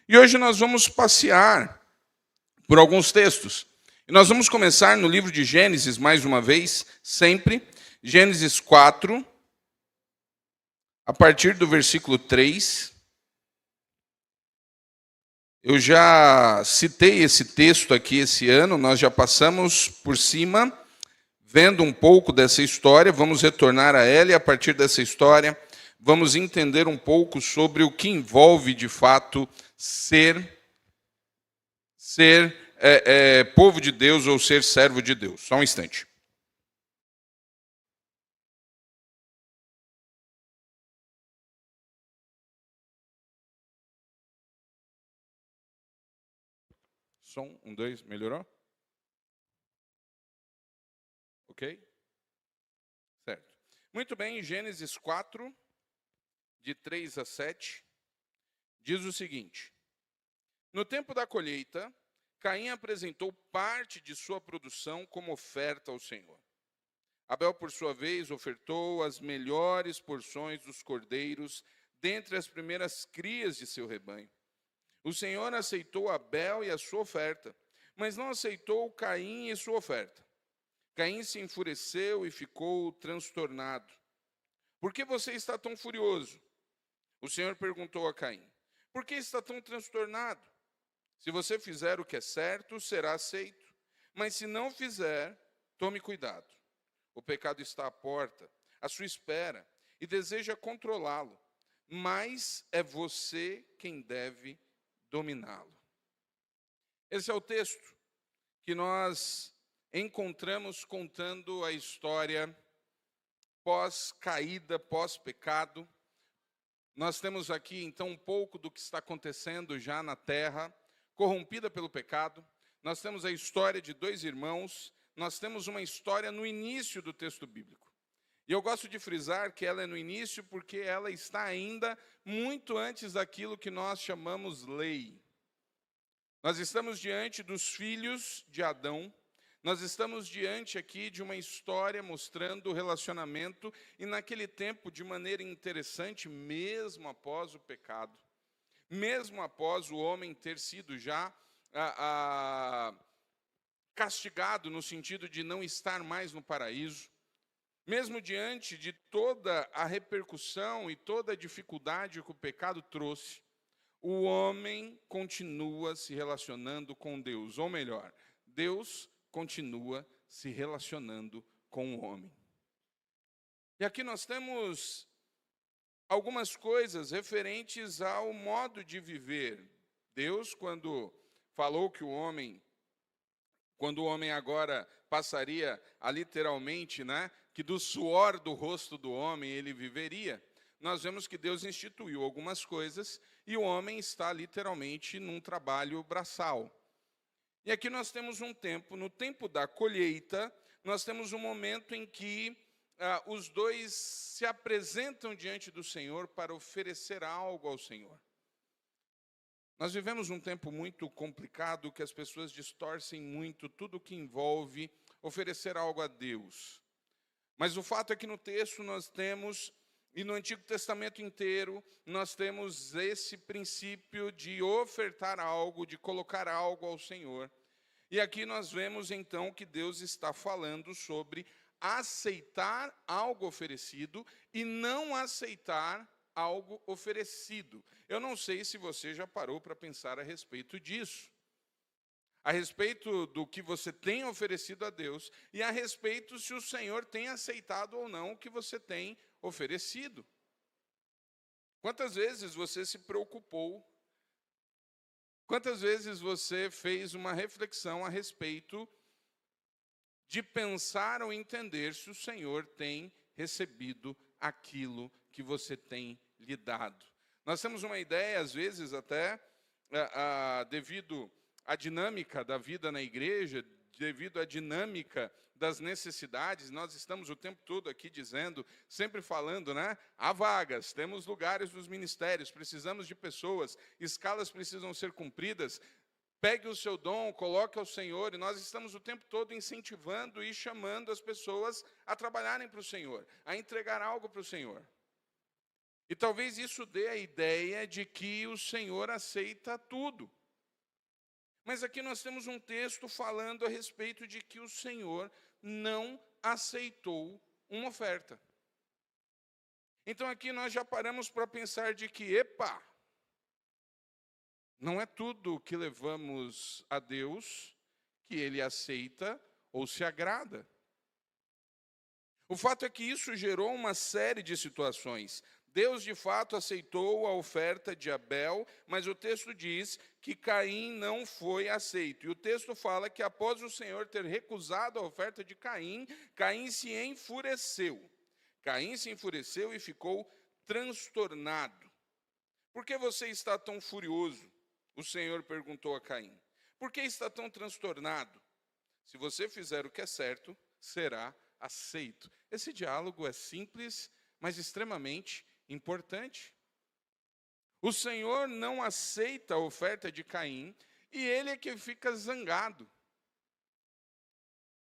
E hoje nós vamos passear por alguns textos. E nós vamos começar no livro de Gênesis, mais uma vez, sempre. Gênesis 4, a partir do versículo 3. Eu já citei esse texto aqui esse ano, nós já passamos por cima, vendo um pouco dessa história, vamos retornar a ela e a partir dessa história vamos entender um pouco sobre o que envolve de fato ser povo de Deus ou ser servo de Deus. Só um instante. Som, 1, 2, melhorou? Ok? Certo. Muito bem, Gênesis 4, de 3 a 7, diz o seguinte: No tempo da colheita, Caim apresentou parte de sua produção como oferta ao Senhor. Abel, por sua vez, ofertou as melhores porções dos cordeiros dentre as primeiras crias de seu rebanho. O Senhor aceitou Abel e a sua oferta, mas não aceitou Caim e sua oferta. Caim se enfureceu e ficou transtornado. Por que você está tão furioso? O Senhor perguntou a Caim. Por que está tão transtornado? Se você fizer o que é certo, será aceito. Mas se não fizer, tome cuidado. O pecado está à porta, à sua espera, e deseja controlá-lo. Mas é você quem deve dominá-lo. Esse é o texto que nós encontramos contando a história pós-caída, pós-pecado. Nós temos aqui, então, um pouco do que está acontecendo já na terra, corrompida pelo pecado. Nós temos a história de dois irmãos, nós temos uma história no início do texto bíblico. E eu gosto de frisar que ela é no início porque ela está ainda muito antes daquilo que nós chamamos lei. Nós estamos diante dos filhos de Adão, nós estamos diante aqui de uma história mostrando o relacionamento, e naquele tempo, de maneira interessante, mesmo após o pecado, mesmo após o homem ter sido já castigado no sentido de não estar mais no paraíso, mesmo diante de toda a repercussão e toda a dificuldade que o pecado trouxe, o homem continua se relacionando com Deus, ou melhor, Deus continua se relacionando com o homem. E aqui nós temos algumas coisas referentes ao modo de viver. Deus, quando falou que quando o homem agora passaria a literalmente, que do suor do rosto do homem ele viveria, nós vemos que Deus instituiu algumas coisas e o homem está literalmente num trabalho braçal. E aqui nós temos um tempo, no tempo da colheita, nós temos um momento em que os dois se apresentam diante do Senhor para oferecer algo ao Senhor. Nós vivemos um tempo muito complicado que as pessoas distorcem muito tudo que envolve oferecer algo a Deus. Mas o fato é que no texto nós temos, e no Antigo Testamento inteiro, nós temos esse princípio de ofertar algo, de colocar algo ao Senhor. E aqui nós vemos então que Deus está falando sobre aceitar algo oferecido e não aceitar algo oferecido. Eu não sei se você já parou para pensar a respeito disso. A respeito do que você tem oferecido a Deus e a respeito se o Senhor tem aceitado ou não o que você tem oferecido. Quantas vezes você se preocupou? Quantas vezes você fez uma reflexão a respeito de pensar ou entender se o Senhor tem recebido aquilo que você tem lhe dado? Nós temos uma ideia, às vezes até, devido à dinâmica da vida na igreja, devido à dinâmica das necessidades, nós estamos o tempo todo aqui dizendo, sempre falando, há vagas, temos lugares nos ministérios, precisamos de pessoas, escalas precisam ser cumpridas, pegue o seu dom, coloque ao Senhor, e nós estamos o tempo todo incentivando e chamando as pessoas a trabalharem para o Senhor, a entregar algo para o Senhor. E talvez isso dê a ideia de que o Senhor aceita tudo. Mas aqui nós temos um texto falando a respeito de que o Senhor não aceitou uma oferta. Então aqui nós já paramos para pensar de que, não é tudo que levamos a Deus que Ele aceita ou se agrada. O fato é que isso gerou uma série de situações. Deus, de fato, aceitou a oferta de Abel, mas o texto diz que Caim não foi aceito. E o texto fala que após o Senhor ter recusado a oferta de Caim, Caim se enfureceu. Caim se enfureceu e ficou transtornado. Por que você está tão furioso? O Senhor perguntou a Caim. Por que está tão transtornado? Se você fizer o que é certo, será aceito. Esse diálogo é simples, mas extremamente importante. O Senhor não aceita a oferta de Caim e ele é que fica zangado.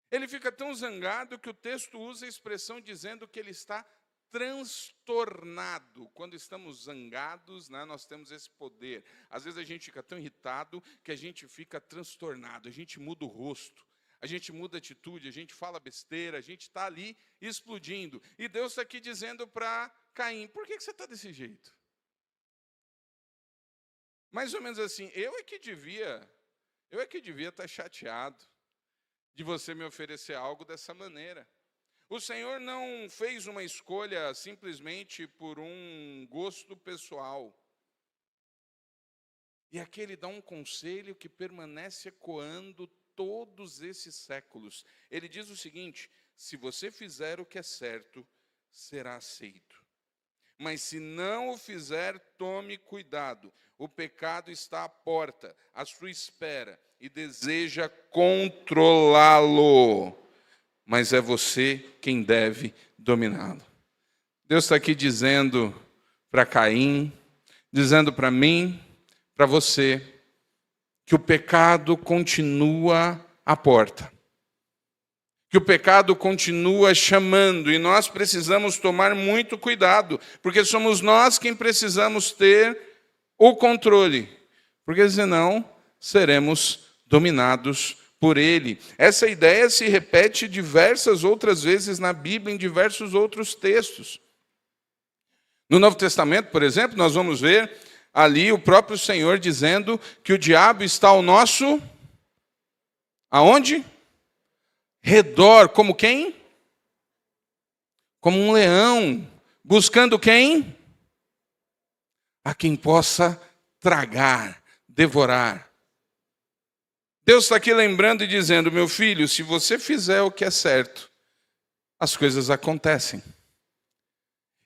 Ele fica tão zangado que o texto usa a expressão dizendo que ele está transtornado. Quando estamos zangados, nós temos esse poder. Às vezes a gente fica tão irritado que a gente fica transtornado, a gente muda o rosto. A gente muda a atitude, a gente fala besteira, a gente está ali explodindo. E Deus está aqui dizendo para Caim, por que você está desse jeito? Mais ou menos assim, eu é que devia estar chateado de você me oferecer algo dessa maneira. O Senhor não fez uma escolha simplesmente por um gosto pessoal. E aqui ele dá um conselho que permanece ecoando todos esses séculos. Ele diz o seguinte: se você fizer o que é certo, será aceito. Mas se não o fizer, tome cuidado. O pecado está à porta, à sua espera, e deseja controlá-lo. Mas é você quem deve dominá-lo. Deus está aqui dizendo para Caim, dizendo para mim, para você, que o pecado continua à porta. Que o pecado continua chamando e nós precisamos tomar muito cuidado, porque somos nós quem precisamos ter o controle, porque senão seremos dominados por ele. Essa ideia se repete diversas outras vezes na Bíblia, em diversos outros textos. No Novo Testamento, por exemplo, nós vamos ver ali o próprio Senhor dizendo que o diabo está ao nosso... Aonde? Redor. Como quem? Como um leão. Buscando quem? A quem possa tragar, devorar. Deus está aqui lembrando e dizendo, meu filho, se você fizer o que é certo, as coisas acontecem.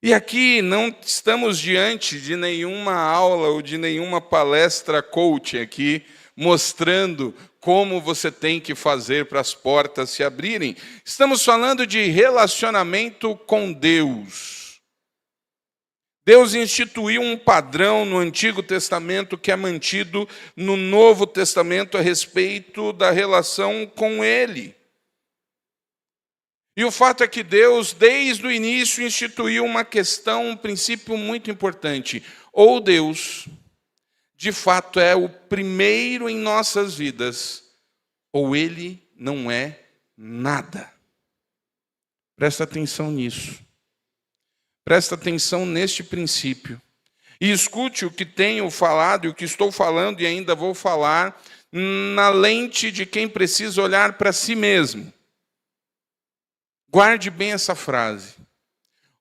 E aqui não estamos diante de nenhuma aula ou de nenhuma palestra coach aqui, mostrando como você tem que fazer para as portas se abrirem. Estamos falando de relacionamento com Deus. Deus instituiu um padrão no Antigo Testamento que é mantido no Novo Testamento a respeito da relação com Ele. E o fato é que Deus, desde o início, instituiu uma questão, um princípio muito importante. Ou Deus, de fato, é o primeiro em nossas vidas, ou Ele não é nada. Presta atenção nisso. Presta atenção neste princípio. E escute o que tenho falado e o que estou falando e ainda vou falar na lente de quem precisa olhar para si mesmo. Guarde bem essa frase.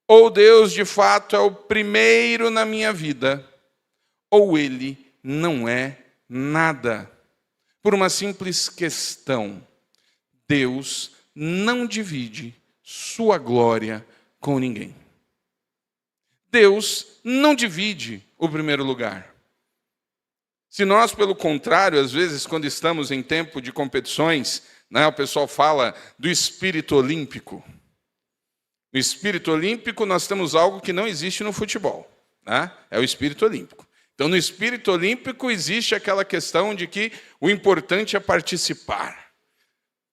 Ou Deus, de fato, é o primeiro na minha vida, ou Ele não é nada. Por uma simples questão. Deus não divide sua glória com ninguém. Deus não divide o primeiro lugar. Se nós, pelo contrário, às vezes, quando estamos em tempo de competições, o pessoal fala do espírito olímpico. No espírito olímpico, nós temos algo que não existe no futebol. É o espírito olímpico. Então, no espírito olímpico, existe aquela questão de que o importante é participar.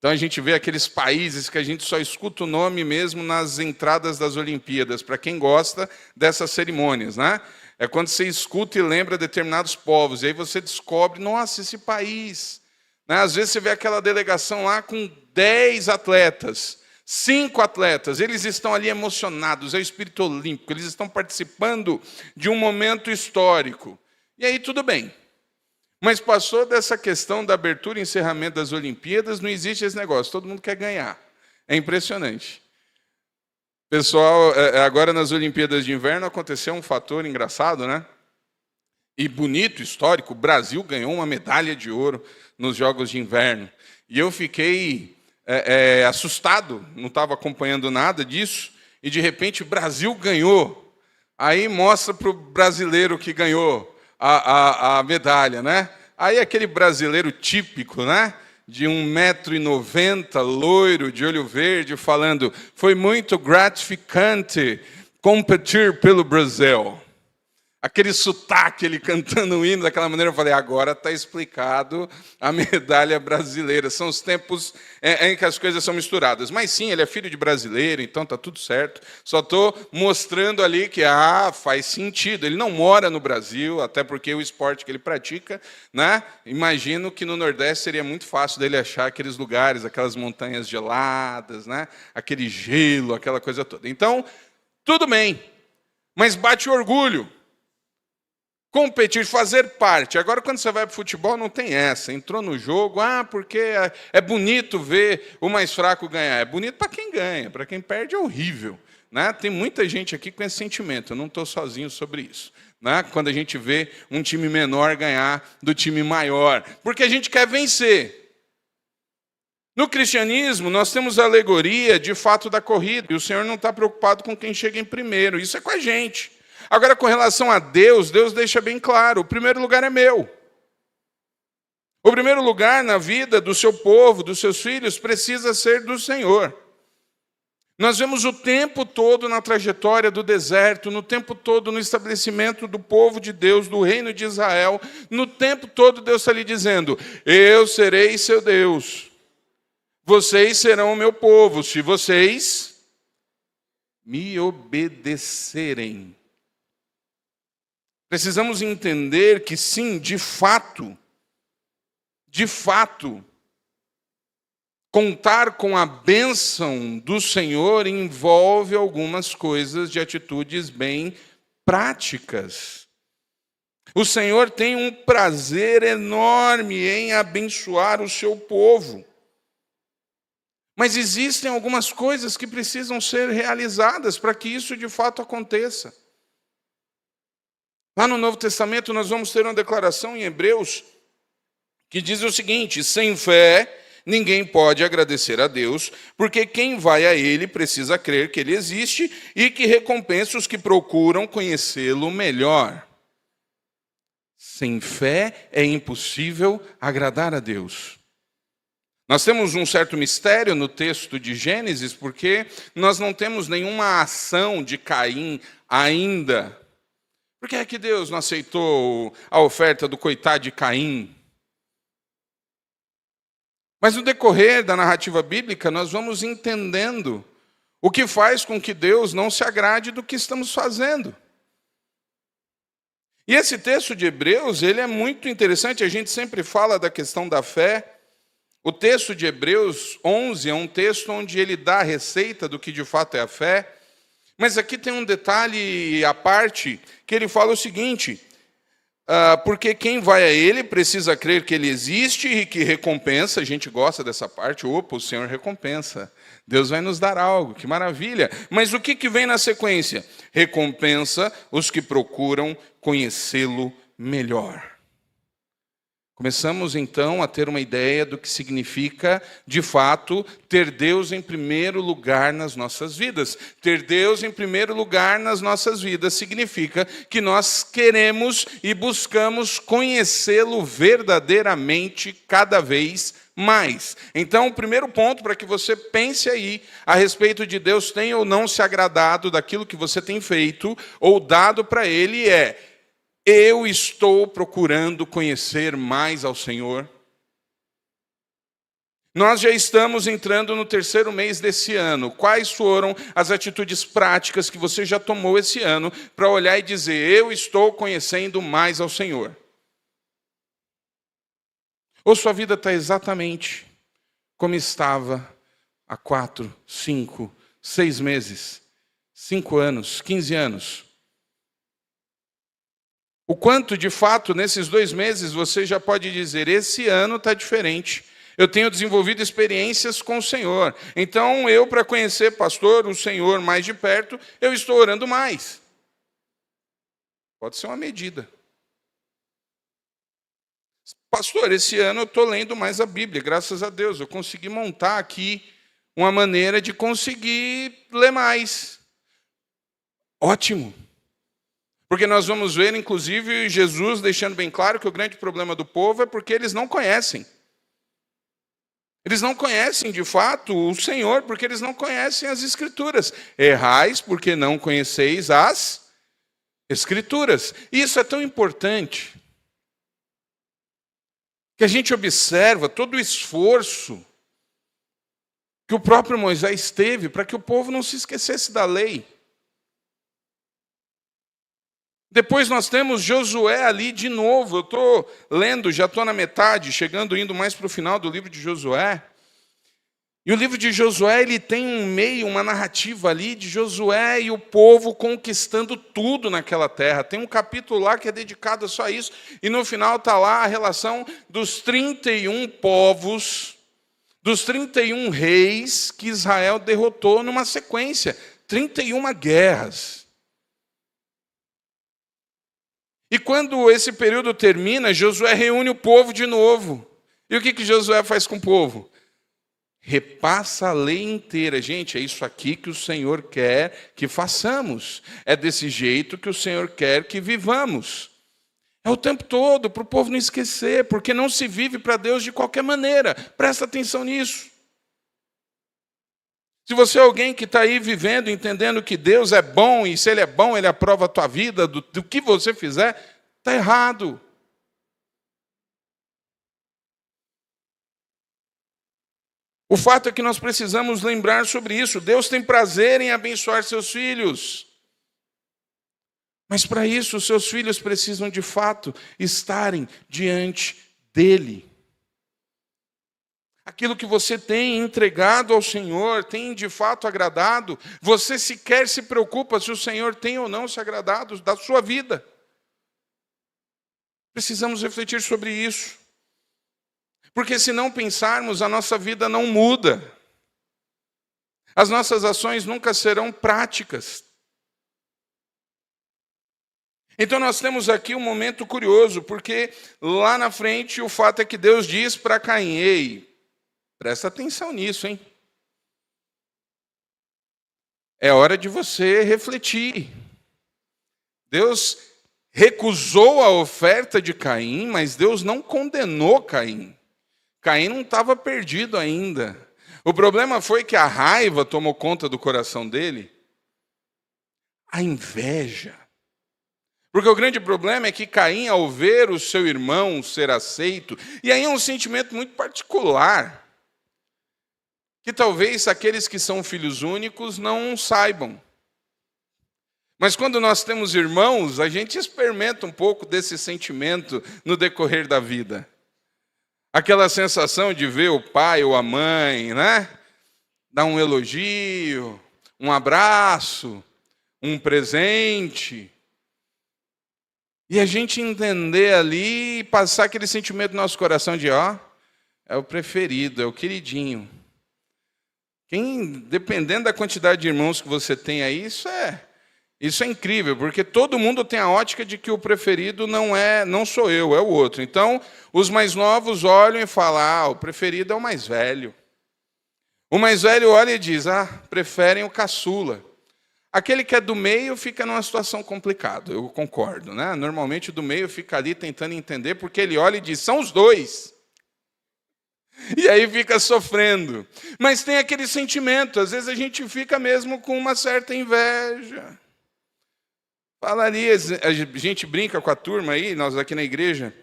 Então a gente vê aqueles países que a gente só escuta o nome mesmo nas entradas das Olimpíadas, para quem gosta dessas cerimônias, né? É quando você escuta e lembra determinados povos, e aí você descobre, nossa, esse país. Né? Às vezes você vê aquela delegação lá com 10 atletas, 5 atletas, eles estão ali emocionados, é o espírito olímpico, eles estão participando de um momento histórico. E aí tudo bem. Mas passou dessa questão da abertura e encerramento das Olimpíadas, não existe esse negócio, todo mundo quer ganhar. É impressionante. Pessoal, agora nas Olimpíadas de Inverno aconteceu um fator engraçado, né? E bonito, histórico, o Brasil ganhou uma medalha de ouro nos Jogos de Inverno. E eu fiquei assustado, não estava acompanhando nada disso, e de repente o Brasil ganhou. Aí mostra para o brasileiro que ganhou a medalha, né? Aí aquele brasileiro típico, né? De 1,90 m, loiro, de olho verde, falando, foi muito gratificante competir pelo Brasil. Aquele sotaque, ele cantando o hino daquela maneira, eu falei, agora está explicado a medalha brasileira. São os tempos em que as coisas são misturadas. Mas sim, ele é filho de brasileiro, então está tudo certo. Só estou mostrando ali que faz sentido. Ele não mora no Brasil, até porque o esporte que ele pratica, né? Imagino que no Nordeste seria muito fácil dele achar aqueles lugares, aquelas montanhas geladas, né? Aquele gelo, aquela coisa toda. Então, tudo bem, mas bate orgulho. Competir, fazer parte. Agora, quando você vai para o futebol, não tem essa. Entrou no jogo, porque é bonito ver o mais fraco ganhar. É bonito para quem ganha, para quem perde é horrível. Né? Tem muita gente aqui com esse sentimento, eu não estou sozinho sobre isso. Né? Quando a gente vê um time menor ganhar do time maior, porque a gente quer vencer. No cristianismo, nós temos a alegoria, de fato, da corrida, e o Senhor não está preocupado com quem chega em primeiro, isso é com a gente. Agora, com relação a Deus, Deus deixa bem claro, o primeiro lugar é meu. O primeiro lugar na vida do seu povo, dos seus filhos, precisa ser do Senhor. Nós vemos o tempo todo na trajetória do deserto, no tempo todo no estabelecimento do povo de Deus, do reino de Israel, no tempo todo Deus está lhe dizendo, eu serei seu Deus, vocês serão o meu povo, se vocês me obedecerem. Precisamos entender que sim, de fato, contar com a bênção do Senhor envolve algumas coisas de atitudes bem práticas. O Senhor tem um prazer enorme em abençoar o seu povo. Mas existem algumas coisas que precisam ser realizadas para que isso de fato aconteça. Lá no Novo Testamento nós vamos ter uma declaração em Hebreus que diz o seguinte, sem fé ninguém pode agradecer a Deus, porque quem vai a Ele precisa crer que Ele existe e que recompensa os que procuram conhecê-lo melhor. Sem fé é impossível agradar a Deus. Nós temos um certo mistério no texto de Gênesis, porque nós não temos nenhuma ação de Caim ainda. Por que é que Deus não aceitou a oferta do coitado de Caim? Mas no decorrer da narrativa bíblica, nós vamos entendendo o que faz com que Deus não se agrade do que estamos fazendo. E esse texto de Hebreus, ele é muito interessante, a gente sempre fala da questão da fé. O texto de Hebreus 11 é um texto onde ele dá a receita do que de fato é a fé. Mas aqui tem um detalhe à parte, que ele fala o seguinte, porque quem vai a Ele precisa crer que Ele existe e que recompensa, a gente gosta dessa parte, o Senhor recompensa, Deus vai nos dar algo, que maravilha. Mas o que vem na sequência? Recompensa os que procuram conhecê-lo melhor. Começamos, então, a ter uma ideia do que significa, de fato, ter Deus em primeiro lugar nas nossas vidas. Ter Deus em primeiro lugar nas nossas vidas significa que nós queremos e buscamos conhecê-lo verdadeiramente cada vez mais. Então, o primeiro ponto para que você pense aí a respeito de Deus tem ou não se agradado daquilo que você tem feito ou dado para Ele é: eu estou procurando conhecer mais ao Senhor. Nós já estamos entrando no terceiro mês desse ano. Quais foram as atitudes práticas que você já tomou esse ano para olhar e dizer, eu estou conhecendo mais ao Senhor? Ou sua vida está exatamente como estava há 4, 5, 6 meses, 5 anos, 15 anos? O quanto, de fato, nesses 2 meses você já pode dizer, esse ano está diferente. Eu tenho desenvolvido experiências com o Senhor. Então, para conhecer, pastor, o Senhor mais de perto, eu estou orando mais. Pode ser uma medida. Pastor, esse ano eu estou lendo mais a Bíblia, graças a Deus. Eu consegui montar aqui uma maneira de conseguir ler mais. Ótimo. Porque nós vamos ver, inclusive, Jesus deixando bem claro que o grande problema do povo é porque eles não conhecem. Eles não conhecem, de fato, o Senhor, porque eles não conhecem as Escrituras. Errais porque não conheceis as Escrituras. E isso é tão importante que a gente observa todo o esforço que o próprio Moisés teve para que o povo não se esquecesse da lei. Depois nós temos Josué ali de novo. Eu estou lendo, já estou na metade, indo mais para o final do livro de Josué. E o livro de Josué, ele tem uma narrativa ali de Josué e o povo conquistando tudo naquela terra. Tem um capítulo lá que é dedicado só a isso. E no final está lá a relação dos 31 povos, dos 31 reis que Israel derrotou numa sequência. 31 guerras. E quando esse período termina, Josué reúne o povo de novo. E o que Josué faz com o povo? Repassa a lei inteira. Gente, é isso aqui que o Senhor quer que façamos. É desse jeito que o Senhor quer que vivamos. É o tempo todo, para o povo não esquecer, porque não se vive para Deus de qualquer maneira. Presta atenção nisso. Se você é alguém que está aí vivendo, entendendo que Deus é bom, e se Ele é bom, Ele aprova a tua vida, do que você fizer, está errado. O fato é que nós precisamos lembrar sobre isso. Deus tem prazer em abençoar seus filhos. Mas para isso, os seus filhos precisam, de fato, estarem diante dEle. Aquilo que você tem entregado ao Senhor, tem de fato agradado, você sequer se preocupa se o Senhor tem ou não se agradado da sua vida. Precisamos refletir sobre isso. Porque se não pensarmos, a nossa vida não muda. As nossas ações nunca serão práticas. Então nós temos aqui um momento curioso, porque lá na frente o fato é que Deus diz para Caim, ei, presta atenção nisso, hein? É hora de você refletir. Deus recusou a oferta de Caim, mas Deus não condenou Caim. Caim não estava perdido ainda. O problema foi que a raiva tomou conta do coração dele. A inveja. Porque o grande problema é que Caim, ao ver o seu irmão ser aceito, e aí é um sentimento muito particular, que talvez aqueles que são filhos únicos não saibam. Mas quando nós temos irmãos, a gente experimenta um pouco desse sentimento no decorrer da vida. Aquela sensação de ver o pai ou a mãe, né? Dar um elogio, um abraço, um presente. E a gente entender ali e passar aquele sentimento no nosso coração de, é o preferido, é o queridinho. Dependendo da quantidade de irmãos que você tem aí, isso é incrível, porque todo mundo tem a ótica de que o preferido não sou eu, é o outro. Então, os mais novos olham e falam, o preferido é o mais velho. O mais velho olha e diz, preferem o caçula. Aquele que é do meio fica numa situação complicada, eu concordo, né? Normalmente o do meio fica ali tentando entender, porque ele olha e diz, são os dois. E aí fica sofrendo. Mas tem aquele sentimento, às vezes a gente fica mesmo com uma certa inveja. Falaria, a gente brinca com a turma aí, nós aqui na igreja,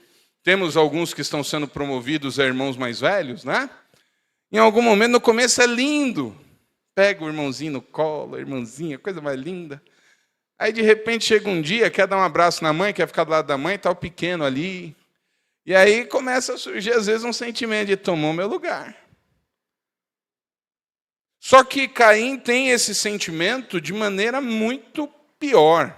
temos alguns que estão sendo promovidos a irmãos mais velhos, né? Em algum momento, no começo é lindo. Pega o irmãozinho no colo, a irmãzinha, coisa mais linda. Aí, de repente, chega um dia, quer dar um abraço na mãe, quer ficar do lado da mãe, está o pequeno ali. E aí começa a surgir, às vezes, um sentimento de tomou meu lugar. Só que Caim tem esse sentimento de maneira muito pior.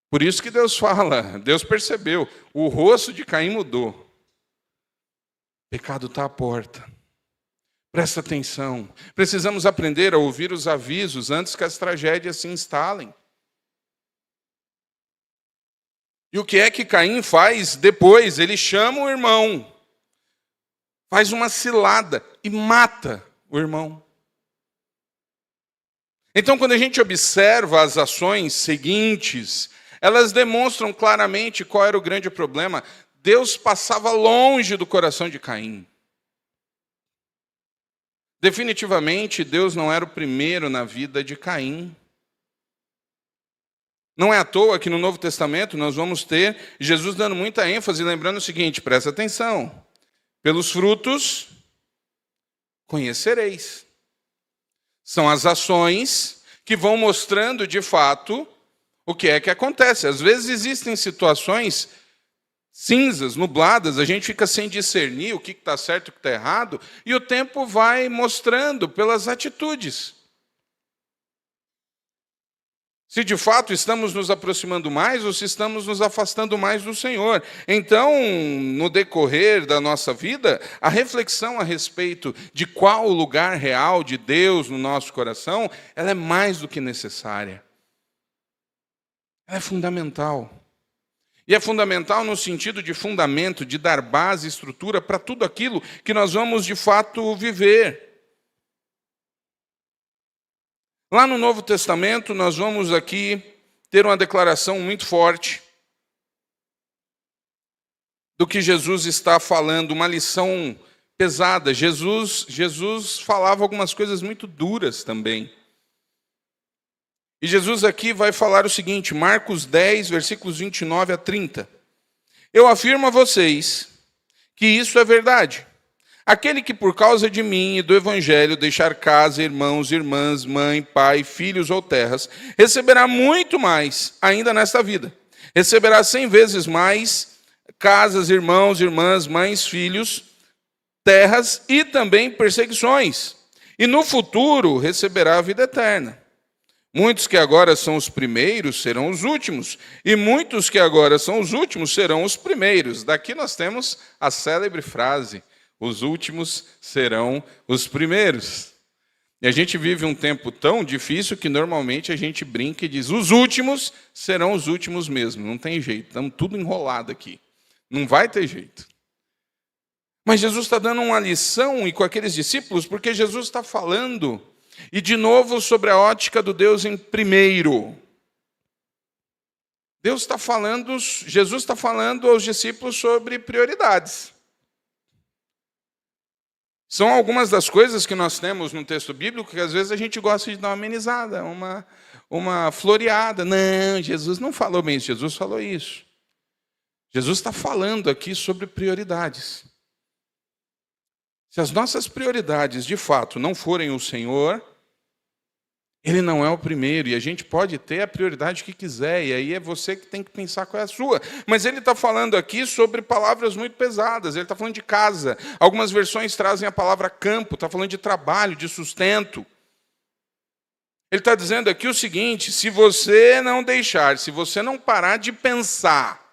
Por isso que Deus fala, Deus percebeu, o rosto de Caim mudou. O pecado está à porta. Presta atenção. Precisamos aprender a ouvir os avisos antes que as tragédias se instalem. E o que é que Caim faz depois? Ele chama o irmão, faz uma cilada e mata o irmão. Então, quando a gente observa as ações seguintes, elas demonstram claramente qual era o grande problema. Deus passava longe do coração de Caim. Definitivamente, Deus não era o primeiro na vida de Caim. Não é à toa que no Novo Testamento nós vamos ter Jesus dando muita ênfase, lembrando o seguinte, presta atenção. Pelos frutos conhecereis. São as ações que vão mostrando de fato o que é que acontece. Às vezes existem situações cinzas, nubladas, a gente fica sem discernir o que está certo e o que está errado, e o tempo vai mostrando pelas atitudes. Se de fato estamos nos aproximando mais ou se estamos nos afastando mais do Senhor. Então, no decorrer da nossa vida, a reflexão a respeito de qual o lugar real de Deus no nosso coração, ela é mais do que necessária. Ela é fundamental. E é fundamental no sentido de fundamento, de dar base, estrutura para tudo aquilo que nós vamos de fato viver. Lá no Novo Testamento, nós vamos aqui ter uma declaração muito forte do que Jesus está falando, uma lição pesada. Jesus falava algumas coisas muito duras também. E Jesus aqui vai falar o seguinte, Marcos 10, versículos 29 a 30. Eu afirmo a vocês que isso é verdade. Aquele que por causa de mim e do evangelho deixar casa, irmãos, irmãs, mãe, pai, filhos ou terras, receberá muito mais ainda nesta vida. Receberá 100 vezes mais casas, irmãos, irmãs, mães, filhos, terras e também perseguições. E no futuro receberá a vida eterna. Muitos que agora são os primeiros serão os últimos, e muitos que agora são os últimos serão os primeiros. Daqui nós temos a célebre frase, os últimos serão os primeiros. E a gente vive um tempo tão difícil que normalmente a gente brinca e diz, os últimos serão os últimos mesmo, não tem jeito, estamos tudo enrolado aqui, não vai ter jeito. Mas Jesus está dando uma lição e com aqueles discípulos, porque Jesus está falando, e de novo sobre a ótica do Deus em primeiro. Jesus está falando aos discípulos sobre prioridades. São algumas das coisas que nós temos no texto bíblico que às vezes a gente gosta de dar uma amenizada, uma floreada. Não, Jesus não falou bem isso, Jesus falou isso. Jesus está falando aqui sobre prioridades. Se as nossas prioridades de fato não forem o Senhor, Ele não é o primeiro, e a gente pode ter a prioridade que quiser, e aí é você que tem que pensar qual é a sua. Mas ele está falando aqui sobre palavras muito pesadas, ele está falando de casa. Algumas versões trazem a palavra campo, está falando de trabalho, de sustento. Ele está dizendo aqui o seguinte, se você não deixar, se você não parar de pensar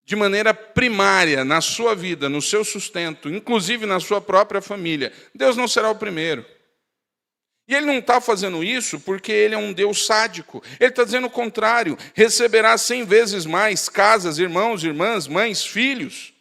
de maneira primária na sua vida, no seu sustento, inclusive na sua própria família, Deus não será o primeiro. E ele não está fazendo isso porque ele é um Deus sádico. Ele está dizendo o contrário. Receberá 100 vezes mais casas, irmãos, irmãs, mães, filhos.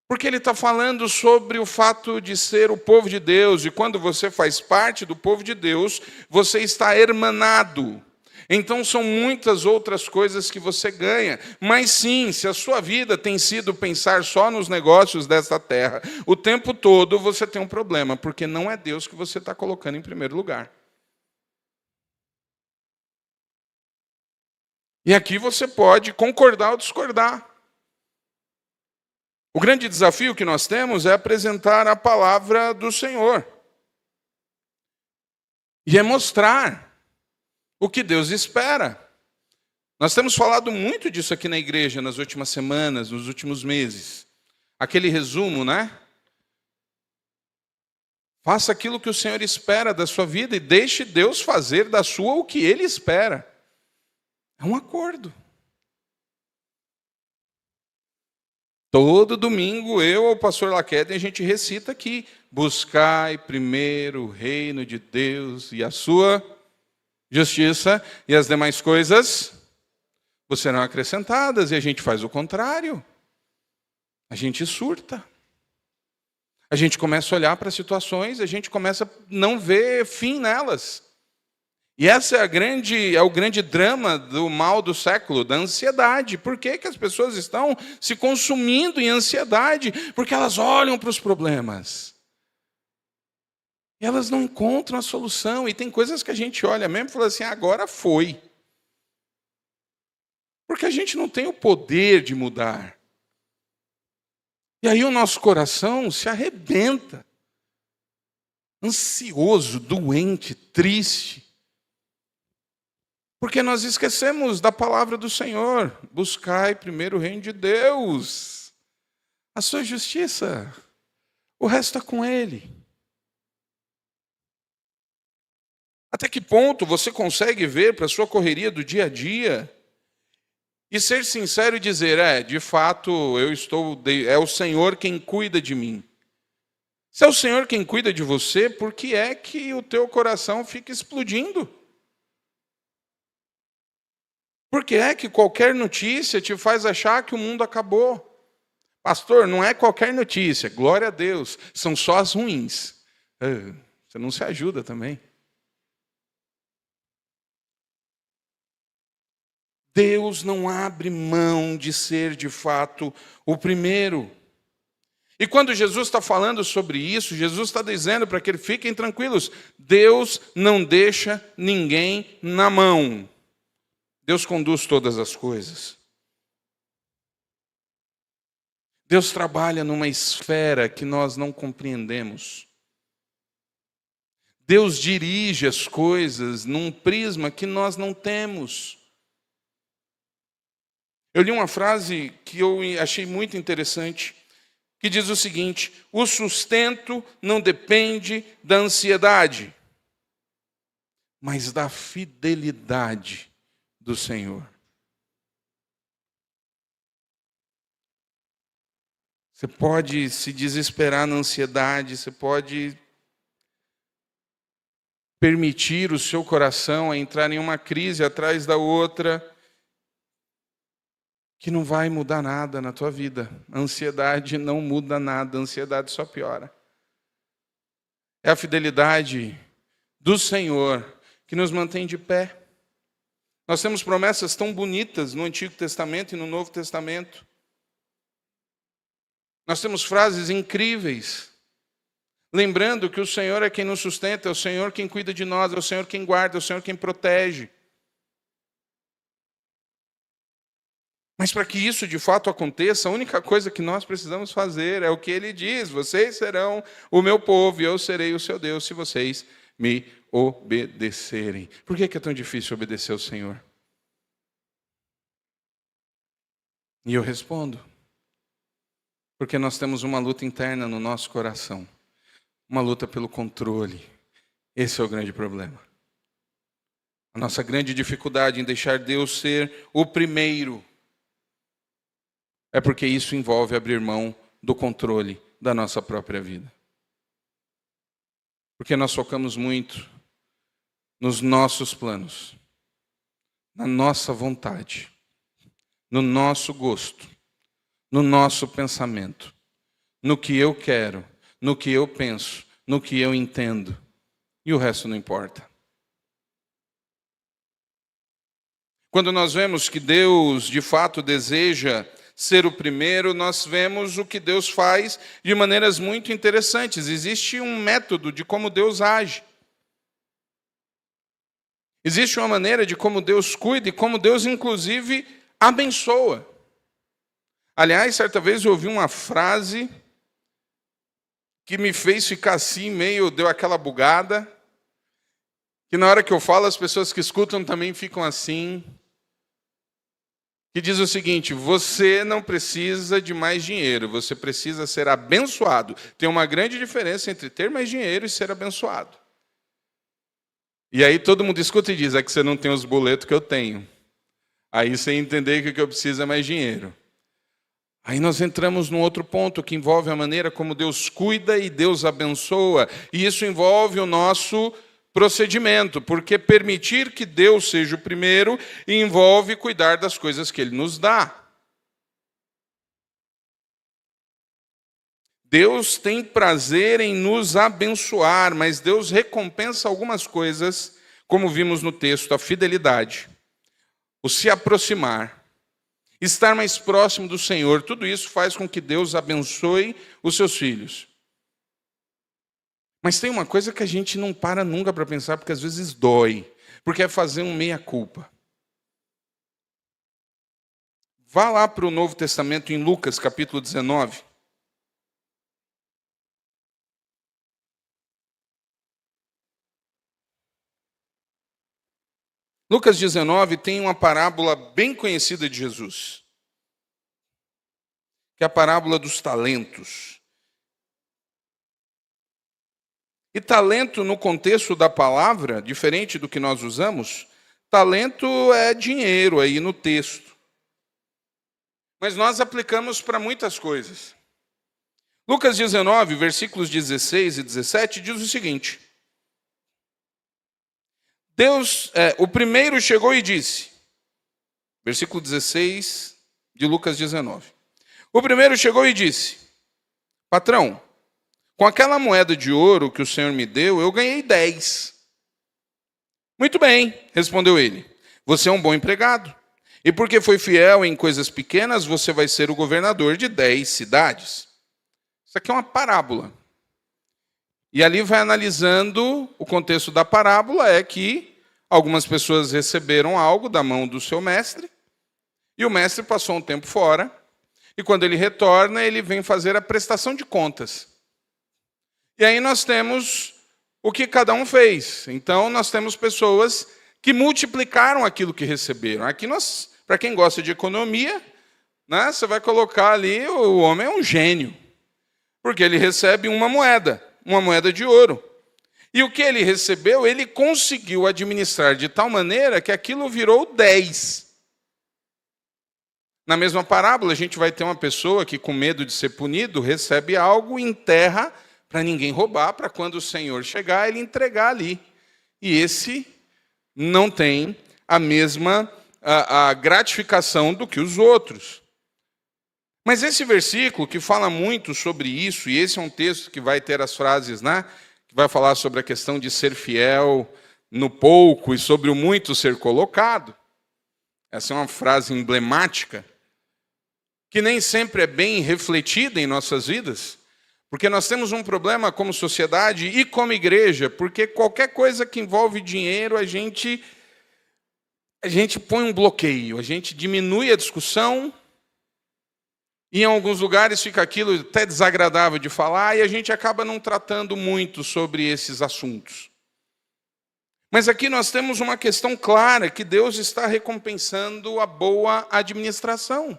Porque ele está falando sobre o fato de ser o povo de Deus. E quando você faz parte do povo de Deus, você está hermanado. Então são muitas outras coisas que você ganha. Mas sim, se a sua vida tem sido pensar só nos negócios desta terra, o tempo todo você tem um problema, porque não é Deus que você está colocando em primeiro lugar. E aqui você pode concordar ou discordar. O grande desafio que nós temos é apresentar a palavra do Senhor. E é mostrar o que Deus espera. Nós temos falado muito disso aqui na igreja nas últimas semanas, nos últimos meses. Aquele resumo, né? Faça aquilo que o Senhor espera da sua vida e deixe Deus fazer da sua o que Ele espera. É um acordo. Todo domingo, eu ou o pastor Laquete, a gente recita aqui: buscai primeiro o reino de Deus e a sua justiça, e as demais coisas serão acrescentadas. E a gente faz o contrário. A gente surta. A gente começa a olhar para situações, a gente começa a não ver fim nelas. E essa é o grande drama do mal do século, da ansiedade. Por que que as pessoas estão se consumindo em ansiedade? Porque elas olham para os problemas. E elas não encontram a solução. E tem coisas que a gente olha mesmo e fala assim: agora foi. Porque a gente não tem o poder de mudar. E aí o nosso coração se arrebenta. Ansioso, doente, triste. Porque nós esquecemos da palavra do Senhor. Buscai primeiro o reino de Deus, a sua justiça. O resto está com Ele. Até que ponto você consegue ver para a sua correria do dia a dia e ser sincero e dizer: de fato, é o Senhor quem cuida de mim. Se é o Senhor quem cuida de você, por que é que o teu coração fica explodindo? Por que é que qualquer notícia te faz achar que o mundo acabou? Pastor, não é qualquer notícia, glória a Deus, são só as ruins. Você não se ajuda também. Deus não abre mão de ser, de fato, o primeiro. E quando Jesus está falando sobre isso, Jesus está dizendo para que eles fiquem tranquilos: Deus não deixa ninguém na mão. Deus conduz todas as coisas. Deus trabalha numa esfera que nós não compreendemos. Deus dirige as coisas num prisma que nós não temos. Eu li uma frase que eu achei muito interessante, que diz o seguinte: o sustento não depende da ansiedade, mas da fidelidade do Senhor. Você pode se desesperar na ansiedade, você pode permitir o seu coração a entrar em uma crise atrás da outra, que não vai mudar nada na tua vida. A ansiedade não muda nada, a ansiedade só piora. É a fidelidade do Senhor que nos mantém de pé. Nós temos promessas tão bonitas no Antigo Testamento e no Novo Testamento. Nós temos frases incríveis, lembrando que o Senhor é quem nos sustenta, é o Senhor quem cuida de nós, é o Senhor quem guarda, é o Senhor quem protege. Mas para que isso de fato aconteça, a única coisa que nós precisamos fazer é o que Ele diz: vocês serão o meu povo e eu serei o seu Deus, se vocês me obedecerem. Por que é tão difícil obedecer ao Senhor? E eu respondo: porque nós temos uma luta interna no nosso coração, uma luta pelo controle. Esse é o grande problema. A nossa grande dificuldade em deixar Deus ser o primeiro é porque isso envolve abrir mão do controle da nossa própria vida. Porque nós focamos muito nos nossos planos, na nossa vontade, no nosso gosto, no nosso pensamento, no que eu quero, no que eu penso, no que eu entendo, e o resto não importa. Quando nós vemos que Deus de fato deseja ser o primeiro, nós vemos o que Deus faz de maneiras muito interessantes. Existe um método de como Deus age. Existe uma maneira de como Deus cuida e como Deus, inclusive, abençoa. Aliás, certa vez eu ouvi uma frase que me fez ficar assim, deu aquela bugada, que na hora que eu falo, as pessoas que escutam também ficam assim, que diz o seguinte: você não precisa de mais dinheiro, você precisa ser abençoado. Tem uma grande diferença entre ter mais dinheiro e ser abençoado. E aí todo mundo escuta e diz: é que você não tem os boletos que eu tenho. Aí você entender que o que eu preciso é mais dinheiro. Aí nós entramos num outro ponto que envolve a maneira como Deus cuida e Deus abençoa. E isso envolve o nosso procedimento, porque permitir que Deus seja o primeiro envolve cuidar das coisas que Ele nos dá. Deus tem prazer em nos abençoar, mas Deus recompensa algumas coisas, como vimos no texto: a fidelidade, o se aproximar, estar mais próximo do Senhor. Tudo isso faz com que Deus abençoe os seus filhos. Mas tem uma coisa que a gente não para nunca para pensar, porque às vezes dói, porque é fazer um meia-culpa. Vá lá para o Novo Testamento, em Lucas, capítulo 19. Lucas 19 tem uma parábola bem conhecida de Jesus, que é a parábola dos talentos. E talento, no contexto da palavra, diferente do que nós usamos, talento é dinheiro aí no texto. Mas nós aplicamos para muitas coisas. Lucas 19, versículos 16 e 17, diz o seguinte: o primeiro chegou e disse, versículo 16 de Lucas 19. O primeiro chegou e disse: patrão, com aquela moeda de ouro que o Senhor me deu, eu ganhei 10. Muito bem, respondeu ele. Você é um bom empregado. E porque foi fiel em coisas pequenas, você vai ser o governador de 10 cidades. Isso aqui é uma parábola. E ali vai analisando o contexto da parábola, é que algumas pessoas receberam algo da mão do seu mestre, e o mestre passou um tempo fora, e quando ele retorna, ele vem fazer a prestação de contas. E aí nós temos o que cada um fez. Então, nós temos pessoas que multiplicaram aquilo que receberam. Aqui para quem gosta de economia, né, você vai colocar ali, o homem é um gênio, porque ele recebe uma moeda de ouro. E o que ele recebeu, ele conseguiu administrar de tal maneira que aquilo virou 10. Na mesma parábola, a gente vai ter uma pessoa que, com medo de ser punido, recebe algo e enterra para ninguém roubar, para quando o Senhor chegar, ele entregar ali. E esse não tem a mesma a gratificação do que os outros. Mas esse versículo, que fala muito sobre isso, e esse é um texto que vai ter as frases, né, que vai falar sobre a questão de ser fiel no pouco e sobre o muito ser colocado. Essa é uma frase emblemática, que nem sempre é bem refletida em nossas vidas. Porque nós temos um problema como sociedade e como igreja, porque qualquer coisa que envolve dinheiro, a gente põe um bloqueio, a gente diminui a discussão, e em alguns lugares fica aquilo até desagradável de falar, e a gente acaba não tratando muito sobre esses assuntos. Mas aqui nós temos uma questão clara, que Deus está recompensando a boa administração.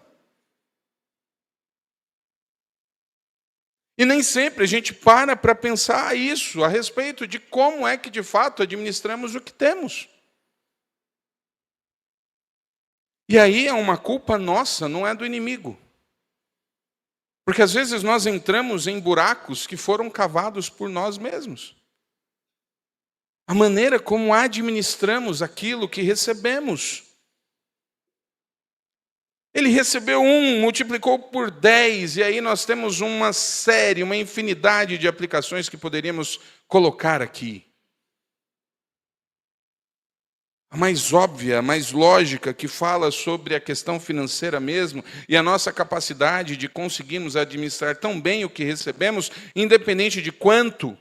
E nem sempre a gente para pensar isso, a respeito de como é que, de fato, administramos o que temos. E aí é uma culpa nossa, não é do inimigo. Porque às vezes nós entramos em buracos que foram cavados por nós mesmos. A maneira como administramos aquilo que recebemos. Ele recebeu 1, multiplicou por 10, e aí nós temos uma série, uma infinidade de aplicações que poderíamos colocar aqui. A mais óbvia, a mais lógica, que fala sobre a questão financeira mesmo, e a nossa capacidade de conseguirmos administrar tão bem o que recebemos, independente de quanto,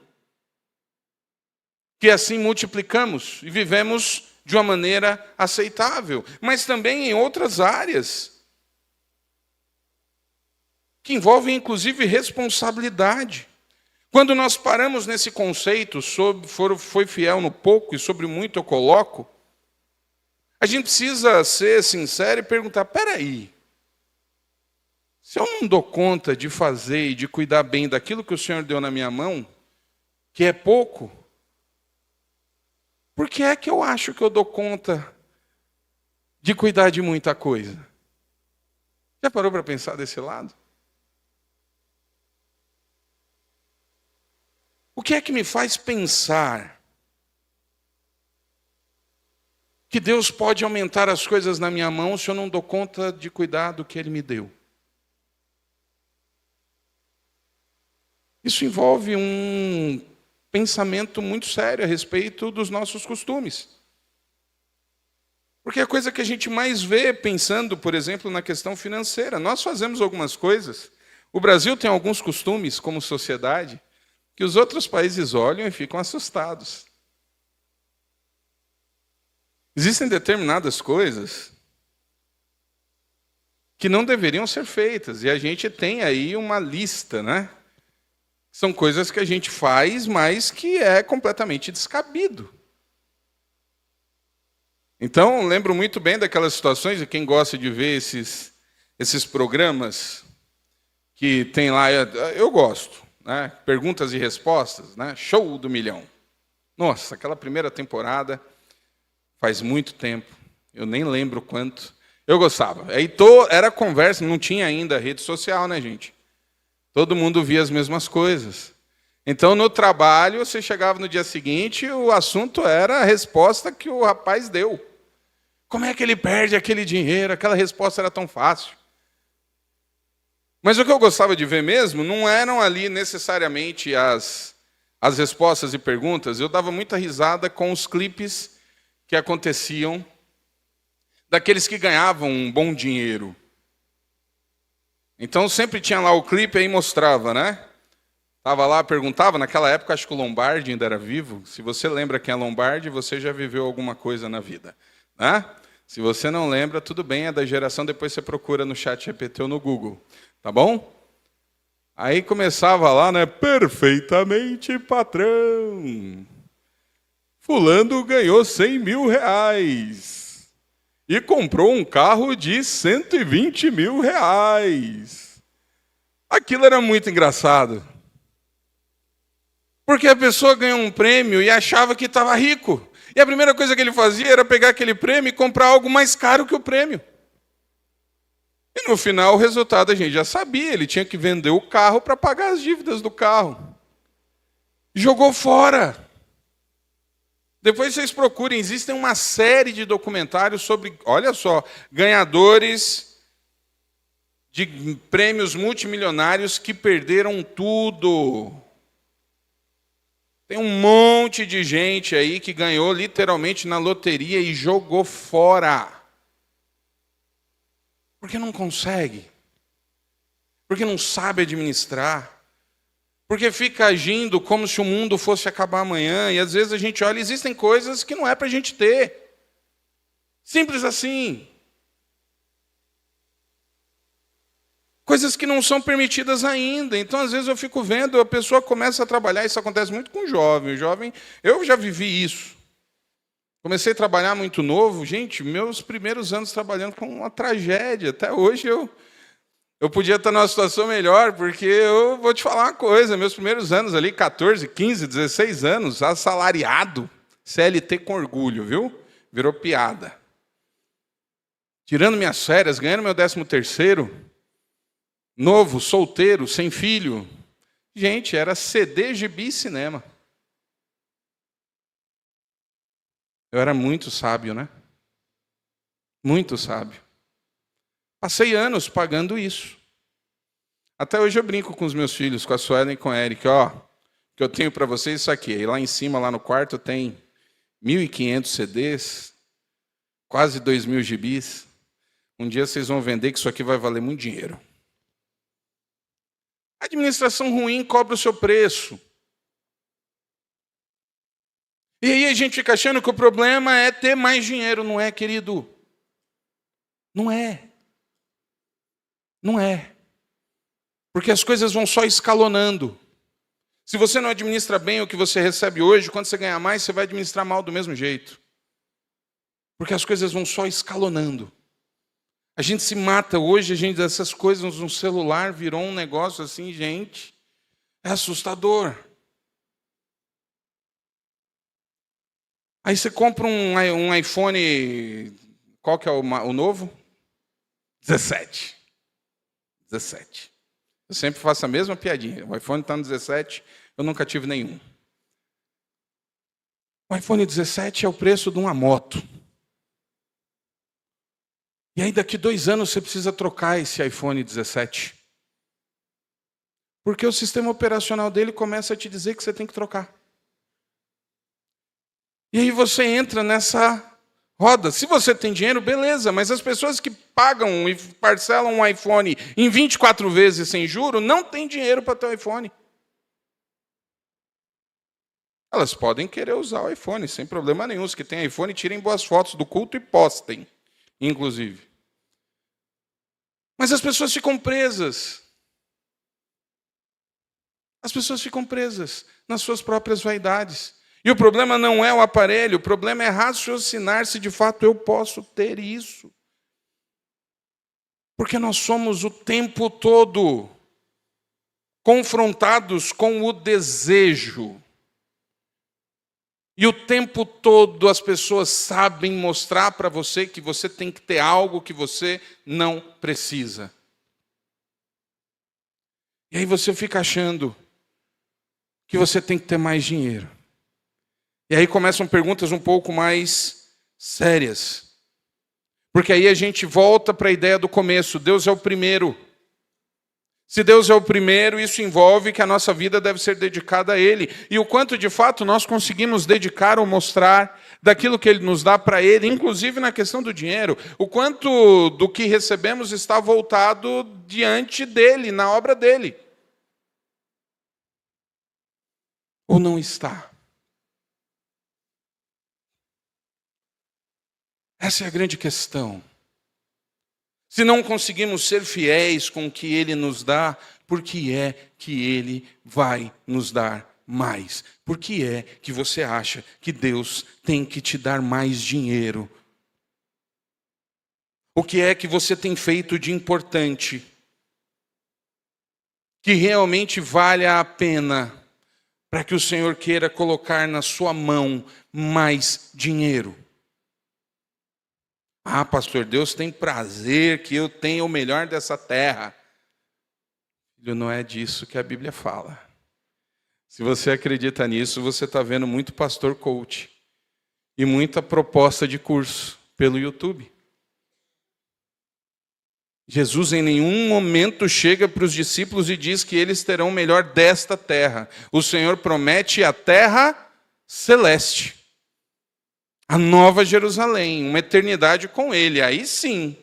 que assim multiplicamos e vivemos de uma maneira aceitável. Mas também em outras áreas. que envolvem inclusive responsabilidade. Quando nós paramos nesse conceito sobre foi fiel no pouco e sobre muito eu coloco, a gente precisa ser sincero e perguntar, peraí, se eu não dou conta de fazer e de cuidar bem daquilo que o Senhor deu na minha mão, que é pouco, por que é que eu acho que eu dou conta de cuidar de muita coisa? Já parou para pensar desse lado? O que é que me faz pensar que Deus pode aumentar as coisas na minha mão se eu não dou conta de cuidar do que Ele me deu? Isso envolve um pensamento muito sério a respeito dos nossos costumes. Porque é a coisa que a gente mais vê pensando, por exemplo, na questão financeira. Nós fazemos algumas coisas. O Brasil tem alguns costumes, como sociedade, que os outros países olham e ficam assustados. Existem determinadas coisas que não deveriam ser feitas, e a gente tem aí uma lista, né? São coisas que a gente faz, mas que é completamente descabido. Então, lembro muito bem daquelas situações, e quem gosta de ver esses programas que tem lá, eu gosto, né? Perguntas e respostas, né? Show do Milhão. Nossa, aquela primeira temporada, faz muito tempo, eu nem lembro quanto. Eu gostava. Aí era conversa, não tinha ainda rede social, né, gente? Todo mundo via as mesmas coisas. Então, no trabalho, você chegava no dia seguinte, o assunto era a resposta que o rapaz deu. Como é que ele perde aquele dinheiro? Aquela resposta era tão fácil. Mas o que eu gostava de ver mesmo não eram ali necessariamente as respostas e perguntas. Eu dava muita risada com os clipes que aconteciam daqueles que ganhavam um bom dinheiro. Então sempre tinha lá o clipe aí mostrava, né? Estava lá, perguntava, naquela época acho que o Lombardi ainda era vivo. Se você lembra quem é Lombardi, você já viveu alguma coisa na vida, né? Se você não lembra, tudo bem, é da geração, depois você procura no ChatGPT ou no Google, tá bom? Aí começava lá, né? Perfeitamente, patrão. Fulano ganhou 100 mil reais e comprou um carro de 120 mil reais. Aquilo era muito engraçado. Porque a pessoa ganhou um prêmio e achava que estava rico. E a primeira coisa que ele fazia era pegar aquele prêmio e comprar algo mais caro que o prêmio. E no final o resultado a gente já sabia, ele tinha que vender o carro para pagar as dívidas do carro. Jogou fora. Depois vocês procurem, existem uma série de documentários sobre, olha só, ganhadores de prêmios multimilionários que perderam tudo. Tem um monte de gente aí que ganhou literalmente na loteria e jogou fora. Porque não consegue. Porque não sabe administrar. Porque fica agindo como se o mundo fosse acabar amanhã. E às vezes a gente olha, existem coisas que não é para a gente ter. Simples assim. Coisas que não são permitidas ainda. Então, às vezes, eu fico vendo, a pessoa começa a trabalhar, isso acontece muito com o jovem. O jovem, eu já vivi isso. Comecei a trabalhar muito novo. Gente, meus primeiros anos trabalhando com uma tragédia. Até hoje eu podia estar numa situação melhor, porque eu vou te falar uma coisa. Meus primeiros anos ali, 14, 15, 16 anos, assalariado, CLT com orgulho, viu? Virou piada. Tirando minhas férias, ganhando meu 13º, novo, solteiro, sem filho. Gente, era CD, gibi e cinema. Eu era muito sábio, né? Muito sábio. Passei anos pagando isso. Até hoje eu brinco com os meus filhos, com a Suelen e com o Eric. Ó, que eu tenho para vocês isso aqui. Aí lá em cima, lá no quarto, tem 1.500 CDs, quase 2.000 gibis. Um dia vocês vão vender que isso aqui vai valer muito dinheiro. A administração ruim cobra o seu preço. E aí a gente fica achando que o problema é ter mais dinheiro. Não é, querido? Não é. Não é. Porque as coisas vão só escalonando. Se você não administra bem o que você recebe hoje, quando você ganhar mais, você vai administrar mal do mesmo jeito. Porque as coisas vão só escalonando. A gente se mata hoje, essas coisas no celular virou um negócio assim, gente, é assustador. Aí você compra um iPhone, qual que é o novo? 17. 17. Eu sempre faço a mesma piadinha. O iPhone está no 17, eu nunca tive nenhum. O iPhone 17 é o preço de uma moto. E aí daqui 2 anos você precisa trocar esse iPhone 17. Porque o sistema operacional dele começa a te dizer que você tem que trocar. E aí você entra nessa roda. Se você tem dinheiro, beleza, mas as pessoas que pagam e parcelam um iPhone em 24 vezes sem juro, não têm dinheiro para ter o iPhone. Elas podem querer usar o iPhone, sem problema nenhum. Os que têm iPhone, tirem boas fotos do culto e postem, inclusive. Mas as pessoas ficam presas. As pessoas ficam presas nas suas próprias vaidades. E o problema não é o aparelho, o problema é raciocinar se de fato eu posso ter isso. Porque nós somos o tempo todo confrontados com o desejo. E o tempo todo as pessoas sabem mostrar para você que você tem que ter algo que você não precisa. E aí você fica achando que você tem que ter mais dinheiro. E aí começam perguntas um pouco mais sérias. Porque aí a gente volta para a ideia do começo. Deus é o primeiro. Se Deus é o primeiro, isso envolve que a nossa vida deve ser dedicada a Ele. E o quanto de fato nós conseguimos dedicar ou mostrar daquilo que Ele nos dá para Ele, inclusive na questão do dinheiro. O quanto do que recebemos está voltado diante dEle, na obra dEle. Ou não está? Essa é a grande questão. Se não conseguimos ser fiéis com o que Ele nos dá, por que é que Ele vai nos dar mais? Por que é que você acha que Deus tem que te dar mais dinheiro? O que é que você tem feito de importante? Que realmente valha a pena para que o Senhor queira colocar na sua mão mais dinheiro? Ah, pastor, Deus tem prazer que eu tenha o melhor dessa terra. Filho, não é disso que a Bíblia fala. Se você acredita nisso, você está vendo muito pastor coach e muita proposta de curso pelo YouTube. Jesus em nenhum momento chega para os discípulos e diz que eles terão o melhor desta terra. O Senhor promete a terra celeste. A nova Jerusalém, uma eternidade com Ele, aí sim.